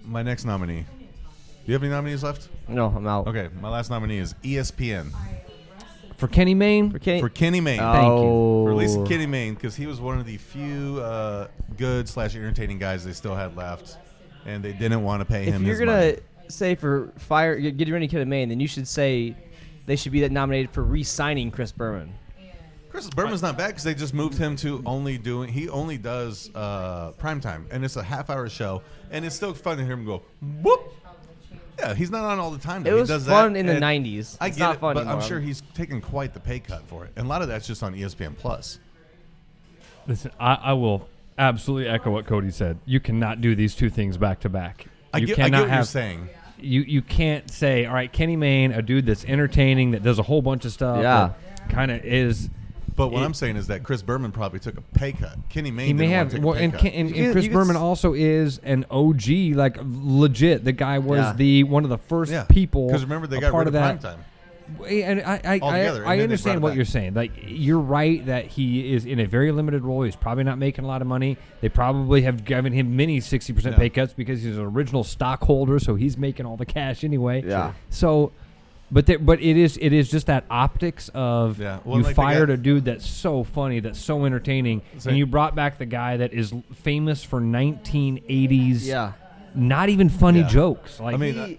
My next nominee. Do you have any nominees left? No, I'm out. Okay, my last nominee is ESPN. For Kenny Mayne? For Kenny Mayne. Oh. Thank you. For releasing Kenny Mayne, because he was one of the few good/entertaining guys they still had left, and they didn't want to pay him If you're his going money. to say for get rid of Kenny Mayne, then you should say they should be nominated for re-signing Chris Berman. Chris Berman's not bad because they just moved him to he only does primetime, and it's a half-hour show, and it's still fun to hear him go, whoop. Yeah, he's not on all the time. Though. It was he does fun that, in the 90s. I It's get not it, fun but anymore. I'm sure he's taken quite the pay cut for it, and a lot of that's just on ESPN Plus. Listen, I will absolutely echo what Cody said. You cannot do these two things back to back. I get what you're saying. You can't say, all right, Kenny Mayne, a dude that's entertaining, that does a whole bunch of stuff. Kind of is. But what I'm saying is that Chris Berman probably took a pay cut. Kenny Mayne may have. And Chris Berman also is an OG, like legit. The guy was one of the first people. Because remember, they got rid of primetime. And I understand what you're saying. Like, you're right that he is in a very limited role. He's probably not making a lot of money. They probably have given him many 60% pay cuts because he's an original stockholder, so he's making all the cash anyway. Yeah. So, but it is just that optics of you fired a dude that's so funny, that's so entertaining, and you brought back the guy that is famous for 1980s. Not even funny jokes. Like, I mean,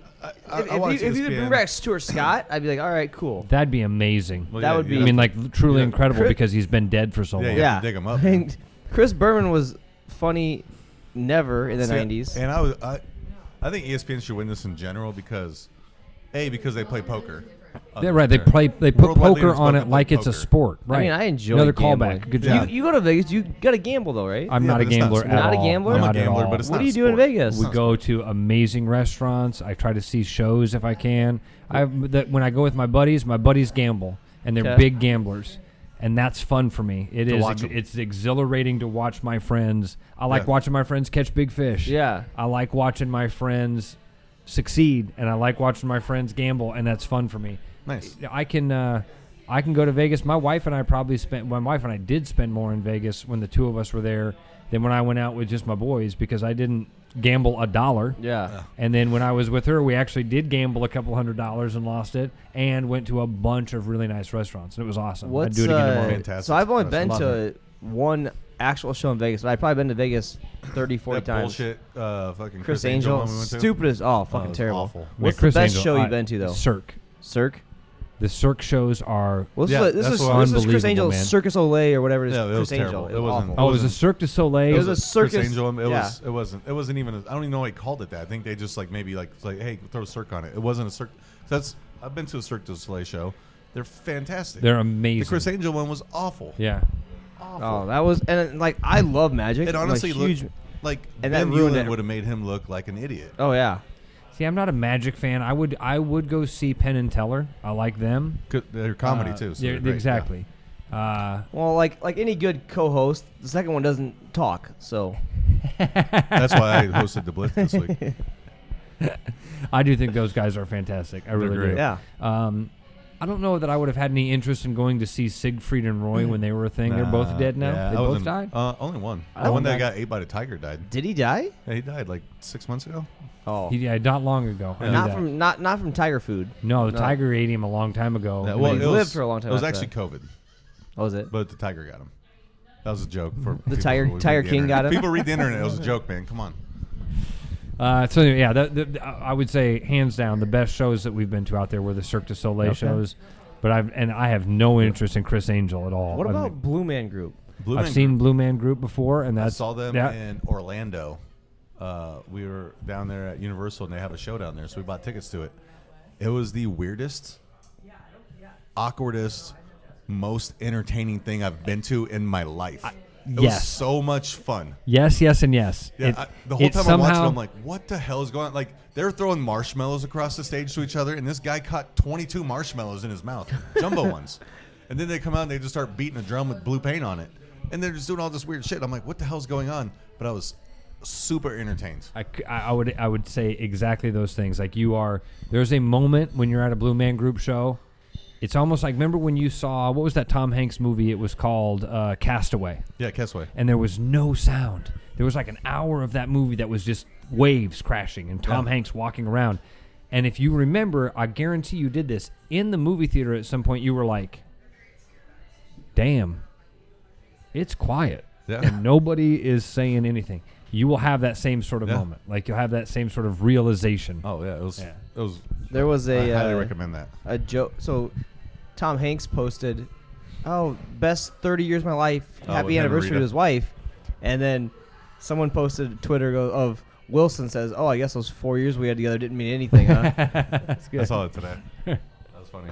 if you bring back Stuart Scott, I'd be like, all right, cool. That'd be amazing. Well, that would be. I mean, like, truly incredible because he's been dead for so long. Yeah, dig him up. And Chris Berman was funny never in the 90s. And I think ESPN should win this in general because they play poker. Yeah, right. They put poker on it like it's a sport. Right. I mean, I enjoy another gambling. Callback. Good job. You go to Vegas, you got to gamble though, right? I'm not a gambler at all. Not a gambler? I'm a gambler, but it's what not do you do in Vegas? We go to amazing restaurants. I try to see shows if I can. When I go with my buddies gamble, and they're big gamblers, and that's fun for me. It is. It's exhilarating to watch my friends. I like watching my friends catch big fish. Yeah. I like watching my friends succeed, and I like watching my friends gamble, and that's fun for me. Nice. I can go to Vegas. My wife and I did spend more in Vegas when the two of us were there than when I went out with just my boys because I didn't gamble $1. Yeah. And then when I was with her, we actually did gamble a couple $100 and lost it, and went to a bunch of really nice restaurants. And it was awesome. I'd do it again tomorrow. Fantastic. So I've only been to one actual show in Vegas, but I've probably been to Vegas 30, 40 times. Bullshit, fucking Chris Angel, we went to. stupid as fucking terrible. Awful. What's the best show you've been to though? Cirque. The Cirque shows are this is Chris Angel's Circus Olay or whatever it is. Yeah, it was Chris Angel. terrible. It wasn't. Oh, it was a Cirque du Soleil. It was a circus. Chris Angel. It wasn't even. I don't even know why he called it that. I think they just maybe hey, throw a Cirque on it. It wasn't a Cirque. I've been to a Cirque du Soleil show. They're fantastic. They're amazing. The Chris Angel one was awful. Yeah. Awful. Oh, that was I love magic. It honestly huge, looked like and Ben that ruined Hewlett would have made him look like an idiot. Oh yeah. See, I'm not a Magic fan. I would go see Penn and Teller. I like them. They're comedy too. So exactly. Yeah. Well, like any good co-host, the second one doesn't talk. So that's why I hosted the Blitz this week. I do think those guys are fantastic. I really do. Yeah. I don't know that I would have had any interest in going to see Siegfried and Roy when they were a thing. They're both dead now. Yeah, they both died. Only one. The one that got ate by the tiger died. Did he die? Yeah, he died like 6 months ago. Oh, he died not long ago. Yeah. Not from tiger food. No, the tiger ate him a long time ago. Yeah, well, he lived for a long time. It was actually COVID. Oh, was it? But the tiger got him. That was a joke for the Tiger King got him. People read the internet. It was a joke, man. Come on. So yeah, I would say hands down the best shows that we've been to out there were the Cirque du Soleil shows. But I have no interest in Chris Angel at all. What about Blue Man Group? I've seen Blue Man Group before, and I saw them in Orlando. We were down there at Universal, and they have a show down there, so we bought tickets to it. It was the weirdest, awkwardest, most entertaining thing I've been to in my life. It was so much fun. Yes, and yes. Yeah, the whole time I'm watching, I'm like, what the hell is going on? Like, they're throwing marshmallows across the stage to each other, and this guy caught 22 marshmallows in his mouth, jumbo ones. And then they come out and they just start beating a drum with blue paint on it. And they're just doing all this weird shit. I'm like, what the hell's going on? But I was super entertained. I would say exactly those things. Like there's a moment when you're at a Blue Man Group show. It's almost like, remember when you saw, what was that Tom Hanks movie? It was called Castaway. Yeah, Castaway. And there was no sound. There was like an hour of that movie that was just waves crashing and Tom Hanks walking around. And if you remember, I guarantee you did this, in the movie theater at some point you were like, damn, it's quiet. Yeah. And nobody is saying anything. You will have that same sort of moment. Like you'll have that same sort of realization. Oh, yeah. It was. There was I highly recommend that. A joke. So Tom Hanks posted, best 30 years of my life. Happy anniversary to his wife. And then someone posted Twitter of Wilson says, I guess those 4 years we had together didn't mean anything, huh? That's good. I saw it today. That was funny.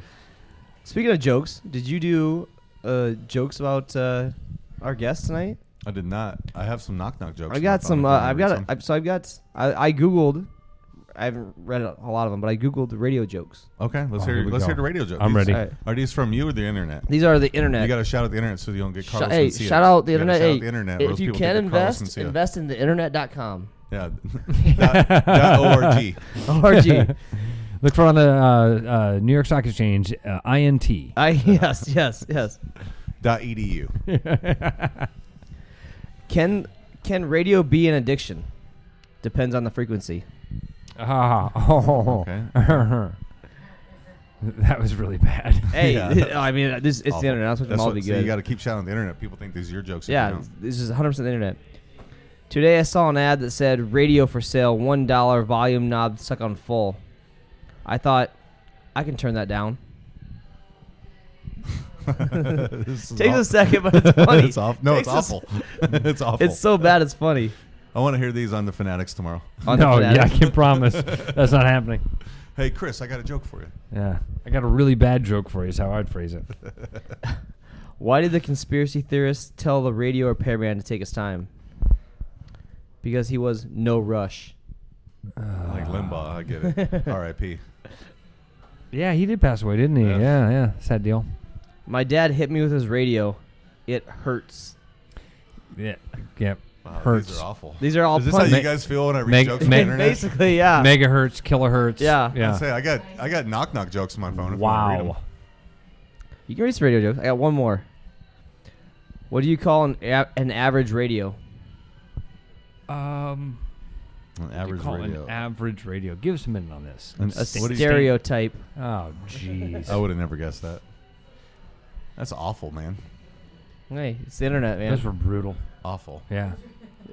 Speaking of jokes, did you do jokes about our guest tonight? I did not. I have some knock jokes. I got some. I googled. I haven't read a lot of them, but I googled radio jokes. Okay, let's hear the radio jokes. I'm ready. Are these from you or the internet? These are the internet. You got to shout out the internet so you don't get Carlos. Hey, shout out the internet. Shout out the internet. If you can invest in the internet.com. Yeah. .org. .org. Look for on the New York Stock Exchange, INT. Yes. .edu. Can radio be an addiction? Depends on the frequency. Okay. That was really bad. Hey, Yeah. I mean, it's the internet. That's what them all be good. You got to keep shouting the internet. People think these are your jokes. Yeah, this is 100% the internet. Today I saw an ad that said radio for sale, $1 volume knob stuck on full. I thought, I can turn that down. Takes a second, but it's funny. It's awful. No, it's awful. It's awful. It's so bad, it's funny. I want to hear these on the Fanatics tomorrow. Yeah, I can promise. That's not happening. Hey, Chris, I got a joke for you. Yeah, I got a really bad joke for you is how I'd phrase it. Why did the conspiracy theorists tell the radio repairman to take his time? Because he was no rush. Like Limbaugh, I get it. R.I.P. Yeah, he did pass away, didn't he? Yeah. Sad deal. My dad hit me with his radio. It hurts. Yeah. Wow, Hurts. These are awful. These are all Is this how you guys feel when I read jokes on the internet? Basically, yeah. Megahertz, kilohertz. Yeah. I got knock jokes on my phone. If wow. You want to read them. You can read some radio jokes. I got one more. What do you call an average radio? An average radio. An average radio. Give us a minute on this. A stereotype. Oh, jeez. I would have never guessed that. That's awful, man. Hey, it's the internet, man. Those were brutal. Awful. Yeah.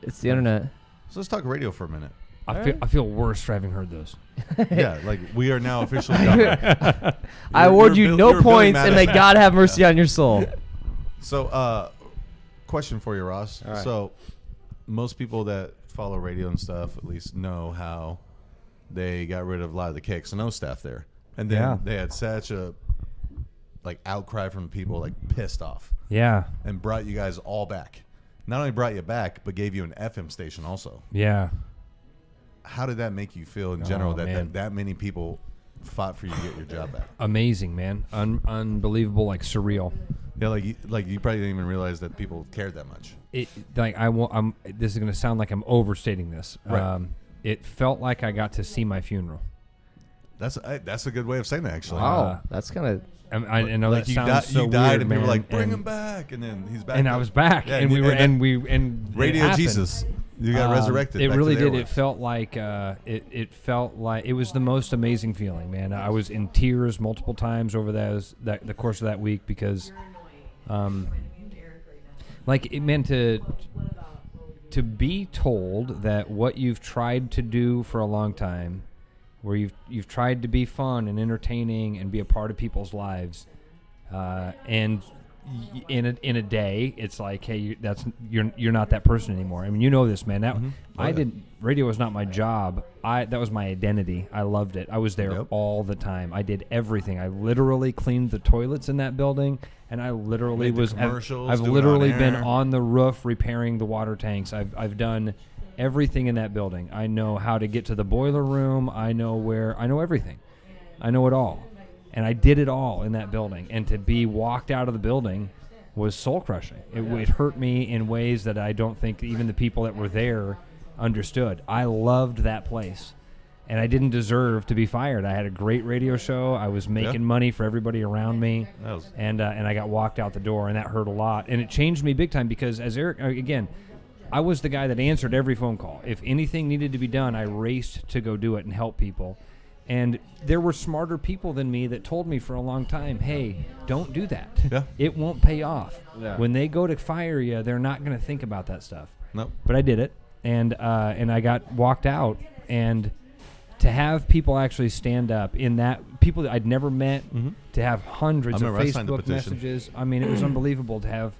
It's the internet. So let's talk radio for a minute. I feel worse for having heard those. Yeah, like we are now officially done. I award you no points, and may God have mercy on your soul. So, question for you, Ross. All right. So, most people that follow radio and stuff at least know how they got rid of a lot of the KXNO staff there, and then they had such a outcry from people, pissed off. Yeah. And brought you guys all back. Not only brought you back, but gave you an FM station also. Yeah. How did that make you feel in general that many people fought for you to get your job back? Amazing, man. Unbelievable, surreal. Yeah, you probably didn't even realize that people cared that much. This is going to sound like I'm overstating this. Right. It felt like I got to see my funeral. That's a good way of saying that, actually. Wow, that's kind of. I know that sounds so you died, weird, and man. people were like, "Bring him back," and then he's back. And I was back, yeah, and Radio Jesus, you got resurrected. It back really to the did. airwaves. It felt like it was the most amazing feeling, man. I was in tears multiple times over the course of that week because, it meant to be told that what you've tried to do for a long time, where you've tried to be fun and entertaining and be a part of people's lives, and in a day, it's like, hey, you're not that person anymore. I mean, you know this, man. That radio was not my job. That was my identity. I loved it. I was there all the time. I did everything. I literally cleaned the toilets in that building, and I literally I've literally been on the roof repairing the water tanks. I've done everything in that building. I know how to get to the boiler room. I know everything. I know it all. And I did it all in that building. And to be walked out of the building was soul-crushing. It hurt me in ways that I don't think even the people that were there understood. I loved that place. And I didn't deserve to be fired. I had a great radio show. I was making money for everybody around me. And I got walked out the door, and that hurt a lot. And it changed me big time because, as Eric, again, I was the guy that answered every phone call. If anything needed to be done, I raced to go do it and help people. And there were smarter people than me that told me for a long time, hey, don't do that. Yeah. It won't pay off. Yeah. When they go to fire you, they're not going to think about that stuff. Nope. But I did it, and I got walked out. And to have people actually stand up in that, people that I'd never met, to have hundreds of Facebook messages. I mean, it was unbelievable to have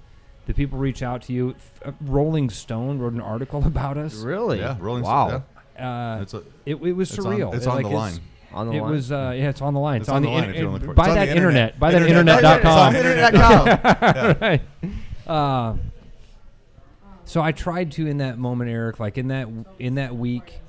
the people reach out to you. Rolling Stone wrote an article about us. Really? Yeah, Rolling Stone. Yeah. It was surreal. It's on the line. On the line. It was it's on the line. It's on the line if you want to look for it. Buy that internet. Buy that internet.com. It's on internet.com. Right. So I tried to in that moment, Eric, like in that week,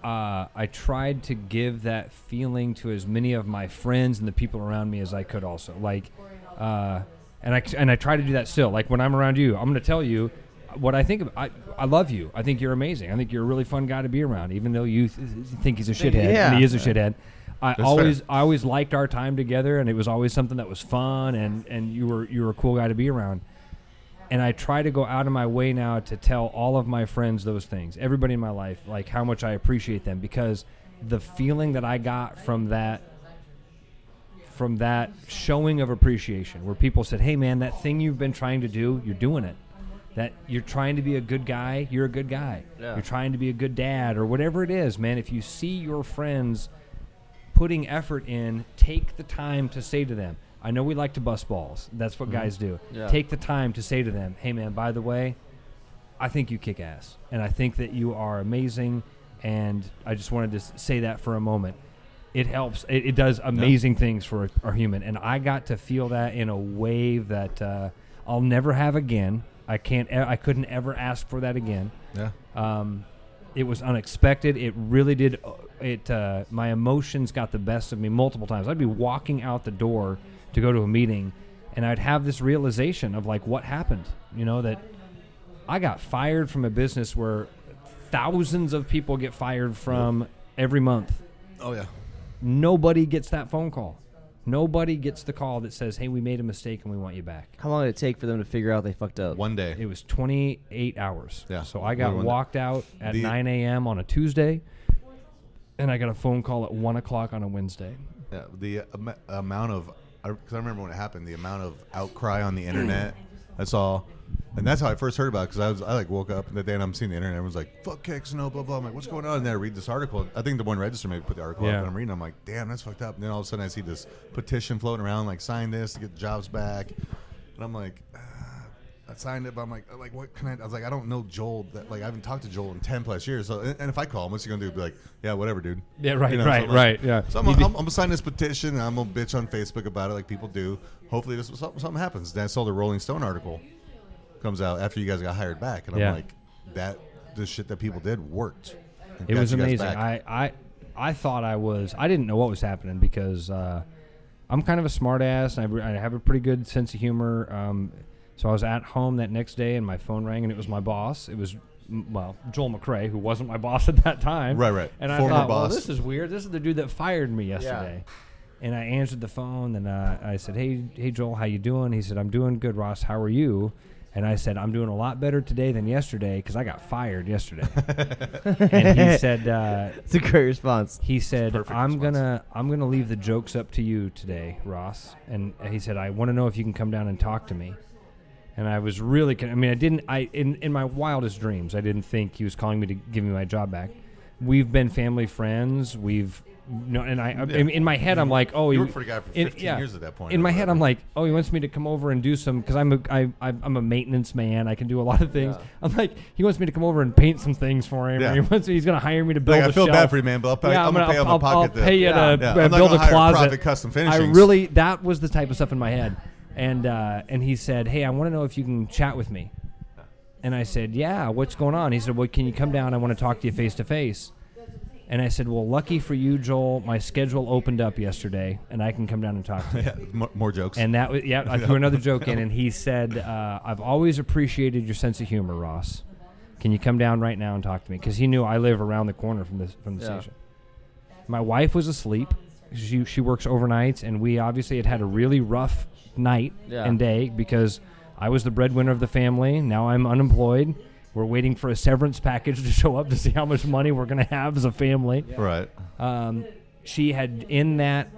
I tried to give that feeling to as many of my friends and the people around me as I could also. Like, and I try to do that still. Like when I'm around you, I'm going to tell you what I think of. I love you. I think you're amazing. I think you're a really fun guy to be around, even though you think he's a shithead. Yeah. And he is a shithead. I That's always liked our time together, and it was always something that was fun, and you were a cool guy to be around. And I try to go out of my way now to tell all of my friends those things, everybody in my life, like how much I appreciate them, because the feeling that I got from that showing of appreciation, where people said, hey man, that thing you've been trying to do, you're doing it. That you're trying to be a good guy, you're a good guy. Yeah. You're trying to be a good dad or whatever it is, man. If you see your friends putting effort in, take the time to say to them, I know we like to bust balls. That's what guys do. Yeah. Take the time to say to them, hey, man, by the way, I think you kick ass. And I think that you are amazing. And I just wanted to say that for a moment. It helps. It does amazing things for our human. And I got to feel that in a way that I'll never have again. I couldn't ever ask for that again. Yeah. It was unexpected. It really did. My emotions got the best of me multiple times. I'd be walking out the door to go to a meeting, and I'd have this realization of like what happened. You know, that I got fired from a business where thousands of people get fired from every month. Oh yeah. Nobody gets that phone call. Nobody gets the call that says, hey, we made a mistake and we want you back. How long did it take for them to figure out they fucked up? One day. It was 28 hours. Yeah. So I got walked out at 9 a.m. on a Tuesday, and I got a phone call at 1 o'clock on a Wednesday. Yeah, the amount of, because I remember when it happened, the amount of outcry on the internet I saw, and that's how I first heard about it, because I like woke up that day and I'm seeing the internet, everyone's like, fuck kicks, no, blah, blah. I'm like, what's going on? And then I read this article. I think the one Register maybe put the article up, and I'm reading, I'm like, damn, that's fucked up. And then all of a sudden I see this petition floating around, like, sign this to get jobs back. And I'm like, I signed it, but I'm like, what can I was like, I don't know Joel. That like I haven't talked to Joel in 10 plus years. So, and if I call him, what's he gonna do? Be like, yeah, whatever, dude. Yeah, right, you know, right, so right. Yeah. So I'm gonna sign this petition, and I'm gonna bitch on Facebook about it, like people do. Hopefully, something happens. Then I saw the Rolling Stone article comes out after you guys got hired back, and I'm like, the shit that people did worked. It was amazing. I thought I didn't know what was happening because I'm kind of a smart ass, and I have a pretty good sense of humor. So I was at home that next day, and my phone rang, and it was my boss. It was, Joel McRae, who wasn't my boss at that time. Right. And I thought, well, this is weird. This is the dude that fired me yesterday. Yeah. And I answered the phone, and I said, hey, Joel, how you doing? He said, I'm doing good, Ross. How are you? And I said, I'm doing a lot better today than yesterday because I got fired yesterday. And he said, it's a great response. He said, I'm gonna leave the jokes up to you today, Ross. And he said, I want to know if you can come down and talk to me. And I was really, in my wildest dreams, I didn't think he was calling me to give me my job back. We've been family friends. In my head, I'm like, oh, you worked for the guy for 15 years at that point. In my head, I'm like, oh, he wants me to come over and do some, because I'm a maintenance man. I can do a lot of things. Yeah. I'm like, he wants me to come over and paint some things for him. Yeah. Or he's going to hire me to build a shelf. I feel bad for you, man, but I'm going to pay out of my pocket. I'll pay you to build a closet. Proffitt Custom Finishings. That was the type of stuff in my head. And he said, hey, I want to know if you can chat with me. And I said, yeah, what's going on? He said, well, can you come down? I want to talk to you face to face. And I said, well, lucky for you, Joel, my schedule opened up yesterday, and I can come down and talk to you. Yeah, more jokes. And that was, I threw another joke in, and he said, I've always appreciated your sense of humor, Ross. Can you come down right now and talk to me? Because he knew I live around the corner from the station. My wife was asleep. She works overnights, and we obviously had a really rough night and day because I was the breadwinner of the family. Now I'm unemployed. We're waiting for a severance package to show up to see how much money we're going to have as a family. Yeah. Right. She had in that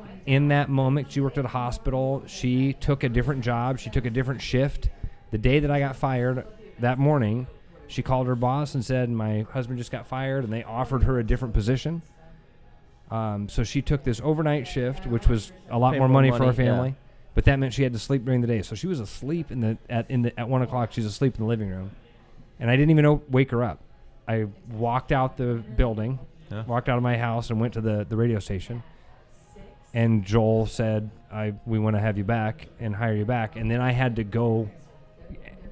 moment, she worked at a hospital. She took a different job. She took a different shift. The day that I got fired, that morning, she called her boss and said, my husband just got fired, and they offered her a different position. So she took this overnight shift, which was a lot more money for our family. Yeah. But that meant she had to sleep during the day. So she was asleep at 1 o'clock. She's asleep in the living room. And I didn't even wake her up. I walked out the building, walked out of my house, and went to the radio station. And Joel said, we want to have you back and hire you back. And then I had to go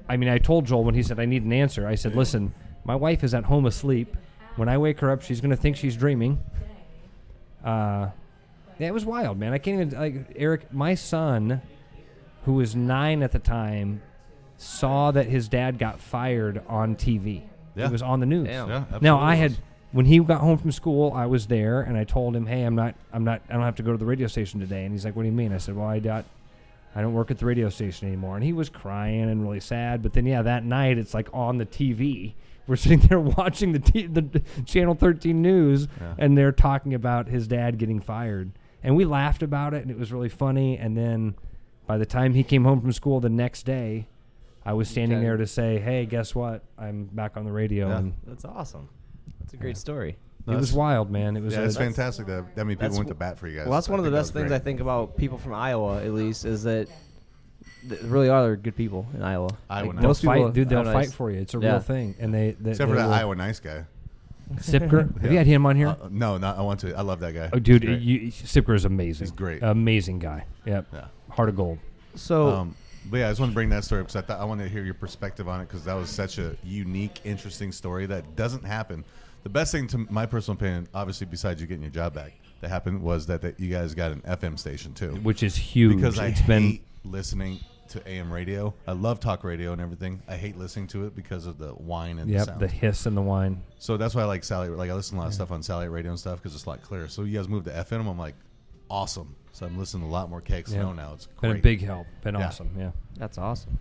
I mean, I told Joel when he said I need an answer. I said, listen, my wife is at home asleep. When I wake her up, she's going to think she's dreaming. Yeah, it was wild, man. I can't even, like, Eric, my son, who was 9 at the time, saw that his dad got fired on TV. Yeah. It was on the news. Damn. Yeah, absolutely Now, I was. had, when he got home from school, I was there, and I told him, hey, I don't have to go to the radio station today. And he's like, what do you mean? I said, well, I don't work at the radio station anymore. And he was crying and really sad. But then, yeah, that night, it's like on the TV. We're sitting there watching the Channel 13 news, and they're talking about his dad getting fired. And we laughed about it, and it was really funny. And then by the time he came home from school the next day, I was standing there to say, hey, guess what? I'm back on the radio. Yeah. And That's awesome. That's a great story. it was wild, man. It was It's fantastic that many people went to bat for you guys. Well, that's one of the think that best was things great. I think about people from Iowa, at least, is that there really are good people in Iowa. Iowa Like, nice. They'll most people fight, dude. They'll are fight nice. for you. It's a Yeah. real thing. And they Except for they that will- Iowa nice guy. Sipker. Have you had him on here? No, I want to. I love that guy. Oh, dude, He's great. Sipker is amazing. He's great. Amazing guy. Yep. Yeah. Heart of gold. So, But yeah, I just want to bring that story up because I want to hear your perspective on it because that was such a unique, interesting story that doesn't happen. The best thing, to my personal opinion, obviously besides you getting your job back, that happened was that you guys got an FM station too, Which is huge. because I It's been hate listening to AM radio. I love talk radio and everything. I hate listening to it because of the whine and the sound. the hiss and the whine. So that's why I like Sally. Like I listen to a lot of stuff on Sally radio and stuff because it's a lot clearer. So you guys moved to FM. I'm like, awesome. So I'm listening to a lot more KXNO now. It's Been great. a big help. Been Yeah. awesome. Yeah. that's awesome.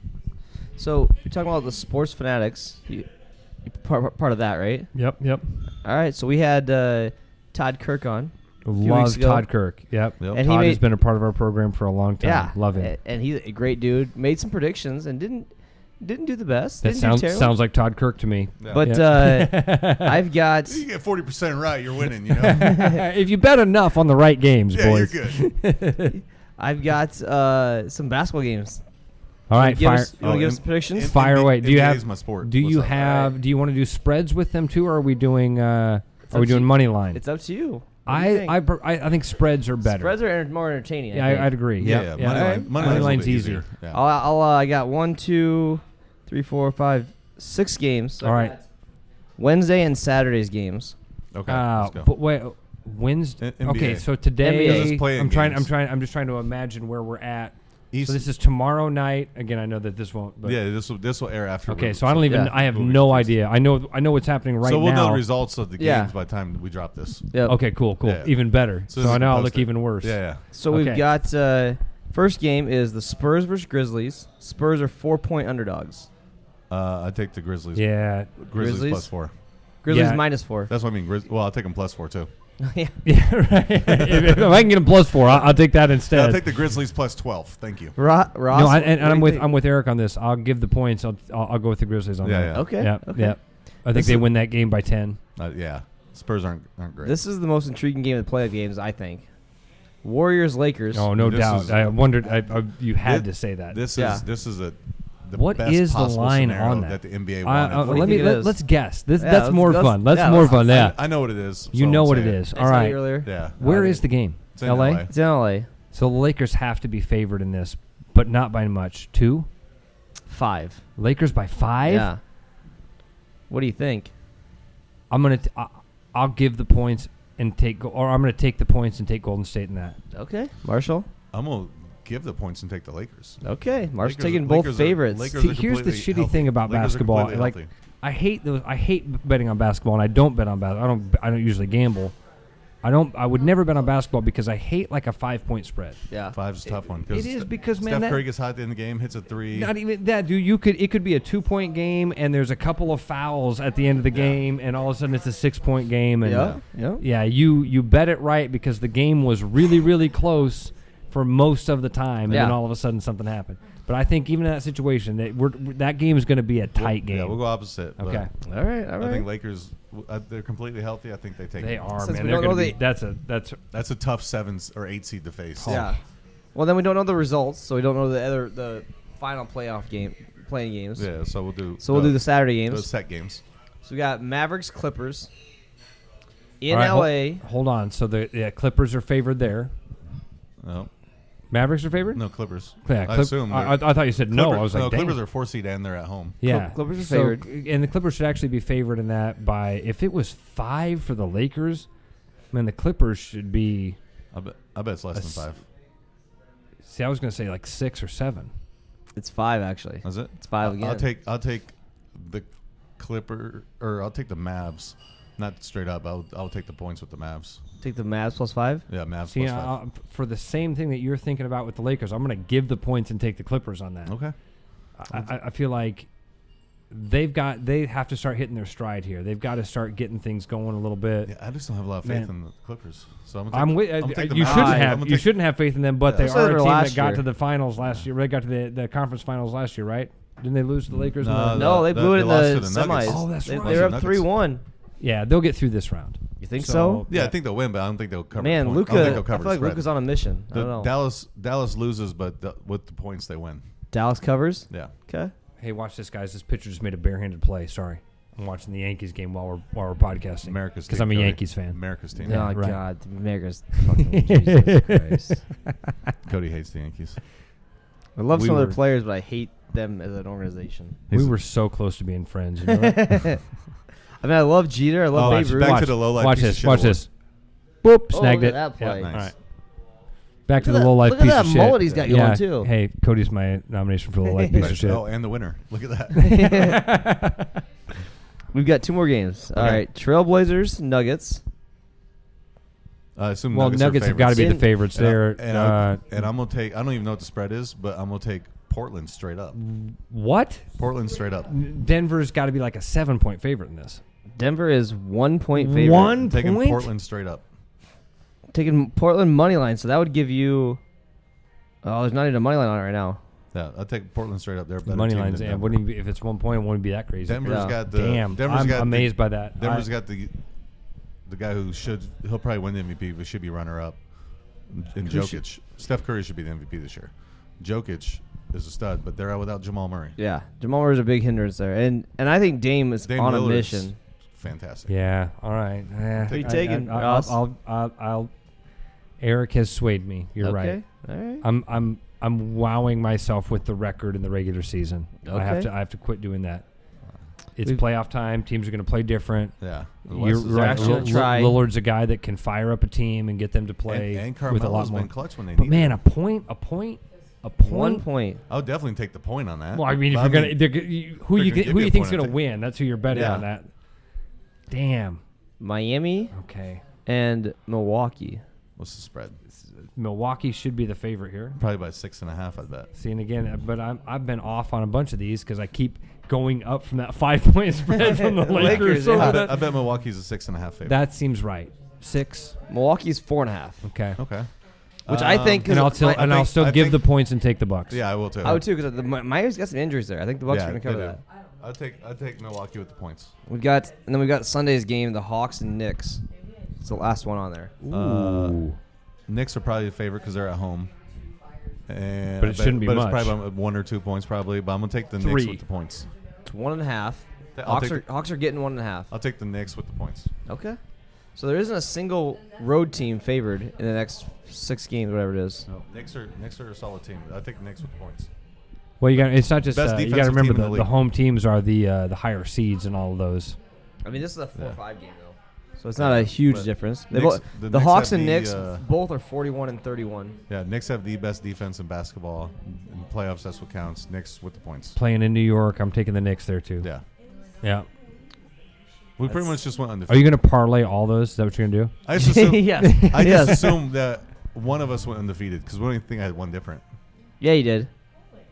So, you're talking about the Sports Fanatics. You part of that, right? Yep. All right, so we had Todd Kirk on. a few Love weeks ago. Todd Kirk. Yep. Yep. And Todd he has been a part of our program for a long time. Yeah, Love him. And he's a great dude. Made some predictions and didn't do the best. That Didn't do terrible. sounds like Todd Kirk to me. Yeah. But I've got. You get 40% right, you're winning. You know. If you bet enough on the right games, Yeah, boys. you're good. I've got some basketball games. All right, You fire. want to give us some predictions? Fire away. Do you NBA have? is my sport. Do you What's up? have? Do you want to do spreads with them too, or are we doing? Are we doing money line? It's up to you. What do you think? I think spreads are better. Spreads are more entertaining. Yeah, I think. I'd agree. Yeah, money line's easier. Yeah. I got 1, 2, 3, 4, 5, 6 games. All right. Wednesday and Saturday's games. Okay. Let's go. But wait, Wednesday. NBA. Okay, so today NBA. Just play-in I'm games. just trying to imagine where we're at. East- So this is tomorrow night. Again, I know that this won't. But Yeah, this will air after. Okay, so I don't even. Yeah. I have We'll be no confused. idea. I know what's happening right so we'll know now. the results of the games Yeah. by the time we drop this. Yep. Okay, cool. Yeah. Even better. So So, this I is know I'll look posted. even worse. Yeah. So we've Okay. got first game is the Spurs versus Grizzlies. Spurs are 4-point underdogs. I take the Grizzlies. Yeah. Grizzlies +4. Grizzlies Yeah. -4. That's what I mean. Well, I'll take them +4 too. Yeah. Yeah. Right. if I can get a +4, I'll take that instead. I'll take the Grizzlies +12. Thank you. Ross. No, what do I'm you with think? I'm with Eric on this. I'll give the points. I'll go with the Grizzlies on Yeah, that. yeah. Okay. Yeah. okay. Yeah. I think they win that game by 10. Yeah. Spurs aren't great. This is the most intriguing game of the playoff games, I think. Warriors Lakers. Oh, no This doubt. is- I wondered. You had Thi- to say that. This Yeah. is the What best is the possible line scenario on that? the NBA wanted. What do you think it is? Let's guess. That's let's- more let's- fun. That's yeah, more let's- fun. Yeah. I know what it is. You so know I'll what say it is. I All said it right. earlier. Yeah. Where is the game? It's in LA? LA. It's in LA. So the Lakers have to be favored in this, but not by much. 2? 5. Lakers by 5? Yeah. What do you think? I'll give the points and take, or I'm going to take the points and take Golden State in that. Okay. Marshall? I'm gonna give the points and take the Lakers. Okay. Marshall Lakers- taking both Lakers are- favorites. Lakers See, are here's the completely shitty healthy. thing about Lakers are basketball. completely Like, healthy. I hate those. I hate betting on basketball, and I don't bet on basketball. I don't usually gamble. I would never bet on basketball because I hate like a 5-point spread. Yeah. 5's a tough one. It is because, man, Steph that- Curry gets hot in the game, hits a 3. Not even that, dude. It could be a 2-point game, and there's a couple of fouls at the end of the game, and all of a sudden it's a 6-point game. And Yeah. you bet it right because the game was really, really close for most of the time, and then Yeah. all of a sudden something happened. But I think even in that situation, that game is going to be a tight game. Yeah, we'll go opposite. but Okay. All right. I think Lakers, they're completely healthy. I think they take They it. are, Since man. we They're don't know going to be. That's a tough 7 or 8 seed to face. Yeah. Well, then we don't know the results, so we don't know the final playing games. Yeah, so we'll do. So we'll do the Saturday games. Those set games. So we got Mavericks Clippers in All right, LA. Hold on. So the Clippers are favored there. Oh. Mavericks are favored? No, Clippers. Yeah, I assume. I thought you said no. Clippers, I was like, no, dang. Clippers are 4 seed and they're at home. Yeah, Clippers are favored. And the Clippers should actually be favored in that by, if it was 5 for the Lakers, man, the Clippers should be. I bet it's less than 5. See, I was going to say like 6 or 7. It's 5 actually. Is it? It's 5 again. I'll take the I'll take the Mavs. Not straight up. I'll take the points with the Mavs. Take the Mavs plus 5? Yeah, Mavs See, plus 5. For the same thing that you're thinking about with the Lakers, I'm going to give the points and take the Clippers on that. Okay. I feel like they have to start hitting their stride here. They've got to start getting things going a little bit. Yeah, I just don't have a lot of faith in the Clippers. So You shouldn't have faith in them, but they are a team that got to the finals last year. They got to the conference finals last year, right? Didn't they lose to the Lakers? No, they blew it in the semis. Oh, that's right. They were up 3-1. Yeah, they'll get through this round. You think so? Yeah, I think they'll win, but I don't think they'll cover. Man, the point. Luka. I don't think they'll I cover feel like the spread. Luka's on a mission. I don't know. Dallas loses, but with the points they win. Dallas covers. Yeah. Okay. Hey, watch this, guys. This pitcher just made a barehanded play. Sorry, I'm watching the Yankees game while we're podcasting. America's because team, I'm a Cody. Yankees fan. America's team. Oh Yeah, right. God, America's fucking Jesus Christ. Cody hates the Yankees. I love some of their players, but I hate them as an organization. We were so close to being friends. You know that? I mean, I love Jeter. I love Babe Ruth. Back to the low life. Watch piece this. of shit Watch award. this. Boop. Oh, Snagged look it. at that play. Yeah, Nice. all right. Back to Look the at low life that- piece look at of that shit. mullet he's got going, too. Hey, Cody's my nomination for the low life piece of shit. Oh, and the winner. Look at that. We've got 2 more games. All right, Trailblazers, Nuggets. I assume Well, Nuggets have got to be the favorites there. And I'm gonna take. I don't even know what the spread is, but I'm gonna take Portland straight up. What? Portland straight up. Denver's got to be like a 7-point favorite in this. Denver is 1 point favorite. 1 Taking point? Portland straight up. Taking Portland money line, so that would give you. Oh, there's not even a money line on it right now. Yeah, I'll take Portland straight up. They're a better Money team lines, than and Denver. wouldn't even be, if it's 1 point, it wouldn't be that crazy. Denver's got the. Damn, Denver's I'm got amazed by that. Denver's got the guy who he'll probably win the MVP, but should be runner up. In Jokic, Steph Curry should be the MVP this year. Jokic is a stud, but they're out without Jamal Murray. Yeah, Jamal Murray's a big hindrance there, and I think Dame is on a Lillard's mission. Fantastic. Yeah. All right. Who you taking, Ross? I'll. Eric has swayed me. You're right. All right. I'm wowing myself with the record in the regular season. Okay. I have to quit doing that. It's playoff time. Teams are going to play different. Yeah. You're right. actually gonna try. Lillard's a guy that can fire up a team and get them to play And with a lot Carmelo's more. been clutch when they But need man, him. a point. 1 point. I would definitely take the point on that. Well, I mean, if But you're I gonna, mean, who they're you gonna give who you you a think's point, I gonna think. win? That's who you're betting Yeah. on. That. Damn. Miami Okay. and Milwaukee. What's the spread? Milwaukee should be the favorite here. Probably by 6.5, I bet. See, and again, but I've been off on a bunch of these because I keep going up from that 5-point spread from the Lakers. So I that, bet Milwaukee's a 6.5 favorite. that seems right. 6. Milwaukee's 4.5. Okay. Okay. Which I think, And I'll still give the points and take the Bucks. Yeah, I will too. I would too, because Miami's got some injuries there. I think the Bucks are going to cover they that. do. I'd take Milwaukee with the points. We've got Sunday's game, the Hawks and Knicks. It's the last one on there. Knicks are probably the favorite because they're at home. And But it shouldn't be But much. it's probably 1 or 2 points probably. But I'm gonna take the 3. Knicks with the points. It's 1.5. I'll take Hawks are getting 1.5. I'll take the Knicks with the points. Okay. So there isn't a single road team favored in the next 6 games, whatever it is. No, Knicks are a solid team. I take the Knicks with the points. Well, it's not just Best you got to defensive remember team in the the league. home teams are the higher seeds and all of those. I mean, this is a 4-5 game, though. So it's not a huge But difference. Knicks- The Knicks Hawks have and the, Knicks both are 41 and 31. Yeah, Knicks have the best defense in basketball. In playoffs, that's what counts. Knicks with the points. Playing in New York, I'm taking the Knicks there too. Yeah. Yeah. We pretty much just went Are undefeated. you going to parlay all those? Is that what you're going to do? I just assume, Yes. I Yes. just assumed that one of us went undefeated because we don't even think I had one different. Yeah, you did.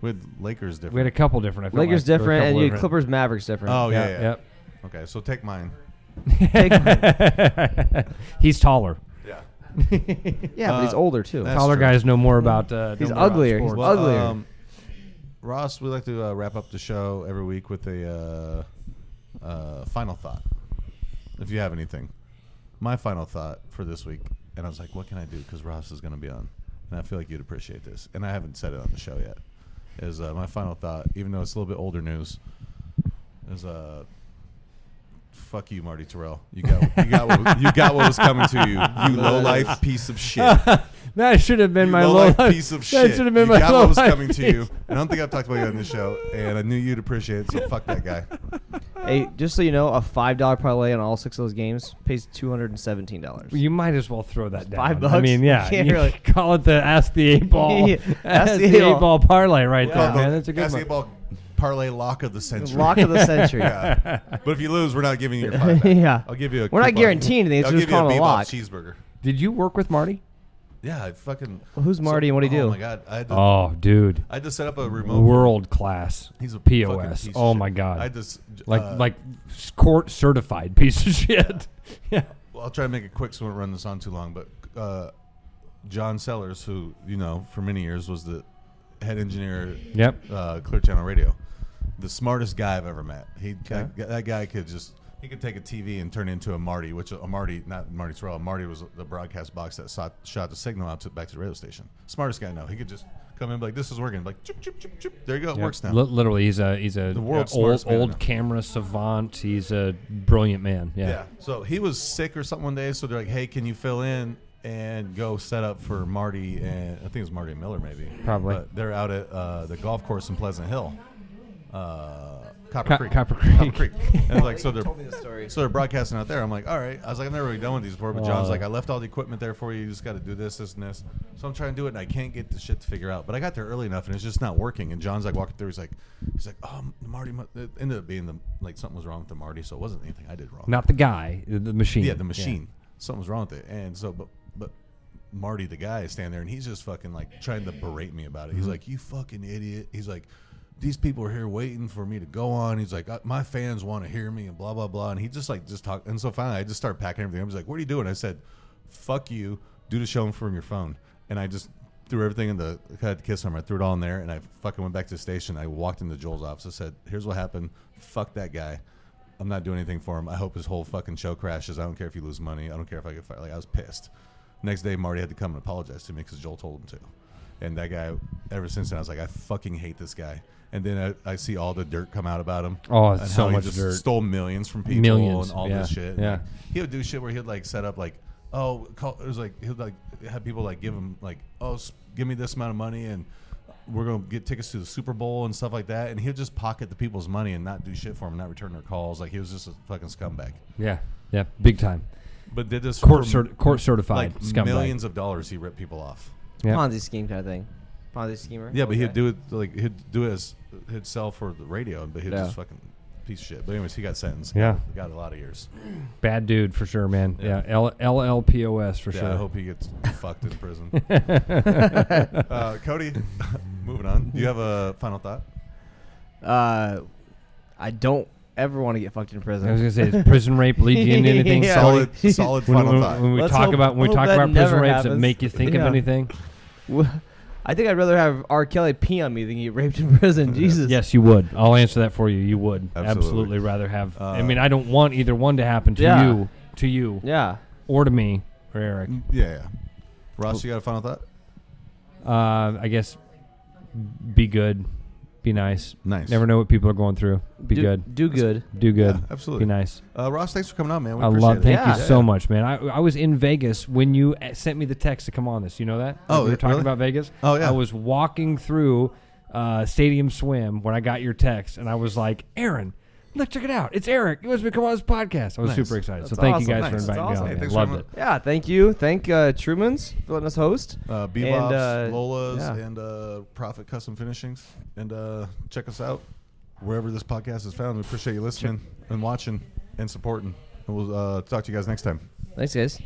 We had Lakers different. We had a couple different. I felt Lakers like. There were a different, and couple you had different. Clippers Mavericks different. Oh, yeah. Yep. Okay, so take mine. He's taller. Yeah. Yeah, but he's older, too. That's Taller true. guys know more about. He's know more about uglier. He's sports. uglier. Ross, we like to wrap up the show every week with a final thought. If you have anything. My final thought for this week, and I was like, what can I do? Because Ross is going to be on. And I feel like you'd appreciate this. And I haven't said it on the show yet. Is my final thought, even though it's a little bit older news, is fuck you, Marty Terrell. You got what was coming to you. You low life piece of shit. That should have been my low life piece of shit. That should have been you my got low what was life coming to you. And I don't think I've talked about you on this show, and I knew you'd appreciate it. So fuck that guy. Hey, just so you know, a $5 parlay on all 6 of those games pays $217. You might as well throw that down. $5. I mean, yeah, You can't you really call it the Ask the 8 Ball. Yeah, Ask the 8 Ball parlay right there, man. That's a good Ask the one. 8 Ball parlay lock of the century. Lock of the century. Yeah. But if you lose, we're not giving you your $5 back. Yeah. I'll give you a We're not coupon. guaranteeing anything. It's I'll just give you a calling a BBops lock. cheeseburger. Did you work with Marty? Yeah, I fucking. Well, who's Marty and what do he do? Oh my god, I had to, Dude. I had to set up a remote. World class. He's a POS. fucking piece Oh of my shit. god. I just like court certified piece of shit. Yeah. Well, I'll try to make it quick so we won't run this on too long. But John Sellers, who for many years was the head engineer. Yep. Clear Channel Radio, the smartest guy I've ever met. That guy could just. He could take a TV and turn it into a Marty, which a Marty, not Marty Terrell. Marty was the broadcast box that shot the signal out back to the radio station. Smartest guy I know. He could just come in and be like, this is working. Like, chip, chip, chip, chip. There you go. It works now. Literally, he's a the world's smartest man old now. camera savant. He's a brilliant man. Yeah. So he was sick or something one day. So they're like, hey, can you fill in and go set up for Marty? And I think it was Marty and Miller, maybe. Probably. But they're out at the golf course in Pleasant Hill. Copper Creek. Copper Creek. And like, so they're told me the story. So they're broadcasting out there. I'm like, all right. I was like, I've never really done one of these before. But John's like, I left all the equipment there for you. You just got to do this, this, and this. So I'm trying to do it, and I can't get the shit to figure out. But I got there early enough, and it's just not working. And John's like walking through. He's like, oh, Marty. It ended up being something was wrong with the Marty, so it wasn't anything I did wrong. Not the guy, the machine. Yeah, the machine. Something was wrong with it. And so, but Marty, the guy, is standing there, and he's just fucking like trying to berate me about it. He's like, you fucking idiot. He's like, these people are here waiting for me to go on. He's like, my fans want to hear me and blah, blah, blah. And he just talked. And so finally I just started packing everything. I was like, what are you doing? I said, fuck you. Do the show from your phone. And I just threw everything in I had to kiss him. I threw it all in there. And I fucking went back to the station. I walked into Joel's office. I said, here's what happened. Fuck that guy. I'm not doing anything for him. I hope his whole fucking show crashes. I don't care if you lose money. I don't care if I get fired. Like, I was pissed. Next day, Marty had to come and apologize to me because Joel told him to. And that guy, ever since then, I was like, I fucking hate this guy. And then I see all the dirt come out about him. Oh, it's so how much he just dirt. Stole millions from people Millions, and all yeah, this shit. yeah. Like, he would do shit where he'd like set up like, it was like he'd like have people like give him like, give me this amount of money and we're gonna get tickets to the Super Bowl and stuff like that. And he'd just pocket the people's money and not do shit for them, not return their calls. Like he was just a fucking scumbag. Yeah, big time. But did this court certified like scumbag. Millions of dollars he ripped people off. Yeah. Ponzi scheme kind of thing. Ponzi schemer. Yeah, but he'd do it like he'd sell for the radio, but he'd just fucking piece of shit. But anyways, he got sentenced. Yeah, got a lot of years. Bad dude for sure, man. Yeah, LLPOS for sure. I hope he gets fucked in prison. Cody, moving on. Do you have a final thought? I don't ever want to get fucked in prison. I was gonna say, does prison rape lead you into anything? Yeah. Solid final thought. When we Let's talk hope- about hope that prison never rapes, happens. that make you think of Yeah. anything? I think I'd rather have R. Kelly pee on me than get raped in prison. Jesus. Yes, you would. I'll answer that for you. You would Absolutely. rather have. I mean, I don't want either one to happen to you, Yeah. or to me, or Eric. Yeah. Ross, you got a final thought? I guess be good, be nice. Nice. Never know what people are going through. Be good. Do good. Do good. Yeah, absolutely. Be nice. Ross, thanks for coming on, man. We I appreciate love. it. Thank you so much, man. I was in Vegas when you sent me the text to come on this. You know that? Oh, we were talking really? about Vegas. Oh, yeah. I was walking through Stadium Swim when I got your text, and I was like, Aaron, look, check it out. It's Eric. He wants me to come on this podcast. I was super excited. That's so thank awesome. you guys for Nice. inviting That's me on. awesome. Hey, man. thanks Loved very it. Yeah, thank you. Thank Truman's for letting us host. BBops, And, Lola's, yeah. and Proffitt Custom Finishings. And check us out wherever this podcast is found. We appreciate you listening and watching and supporting. And we'll talk to you guys next time. Thanks, guys.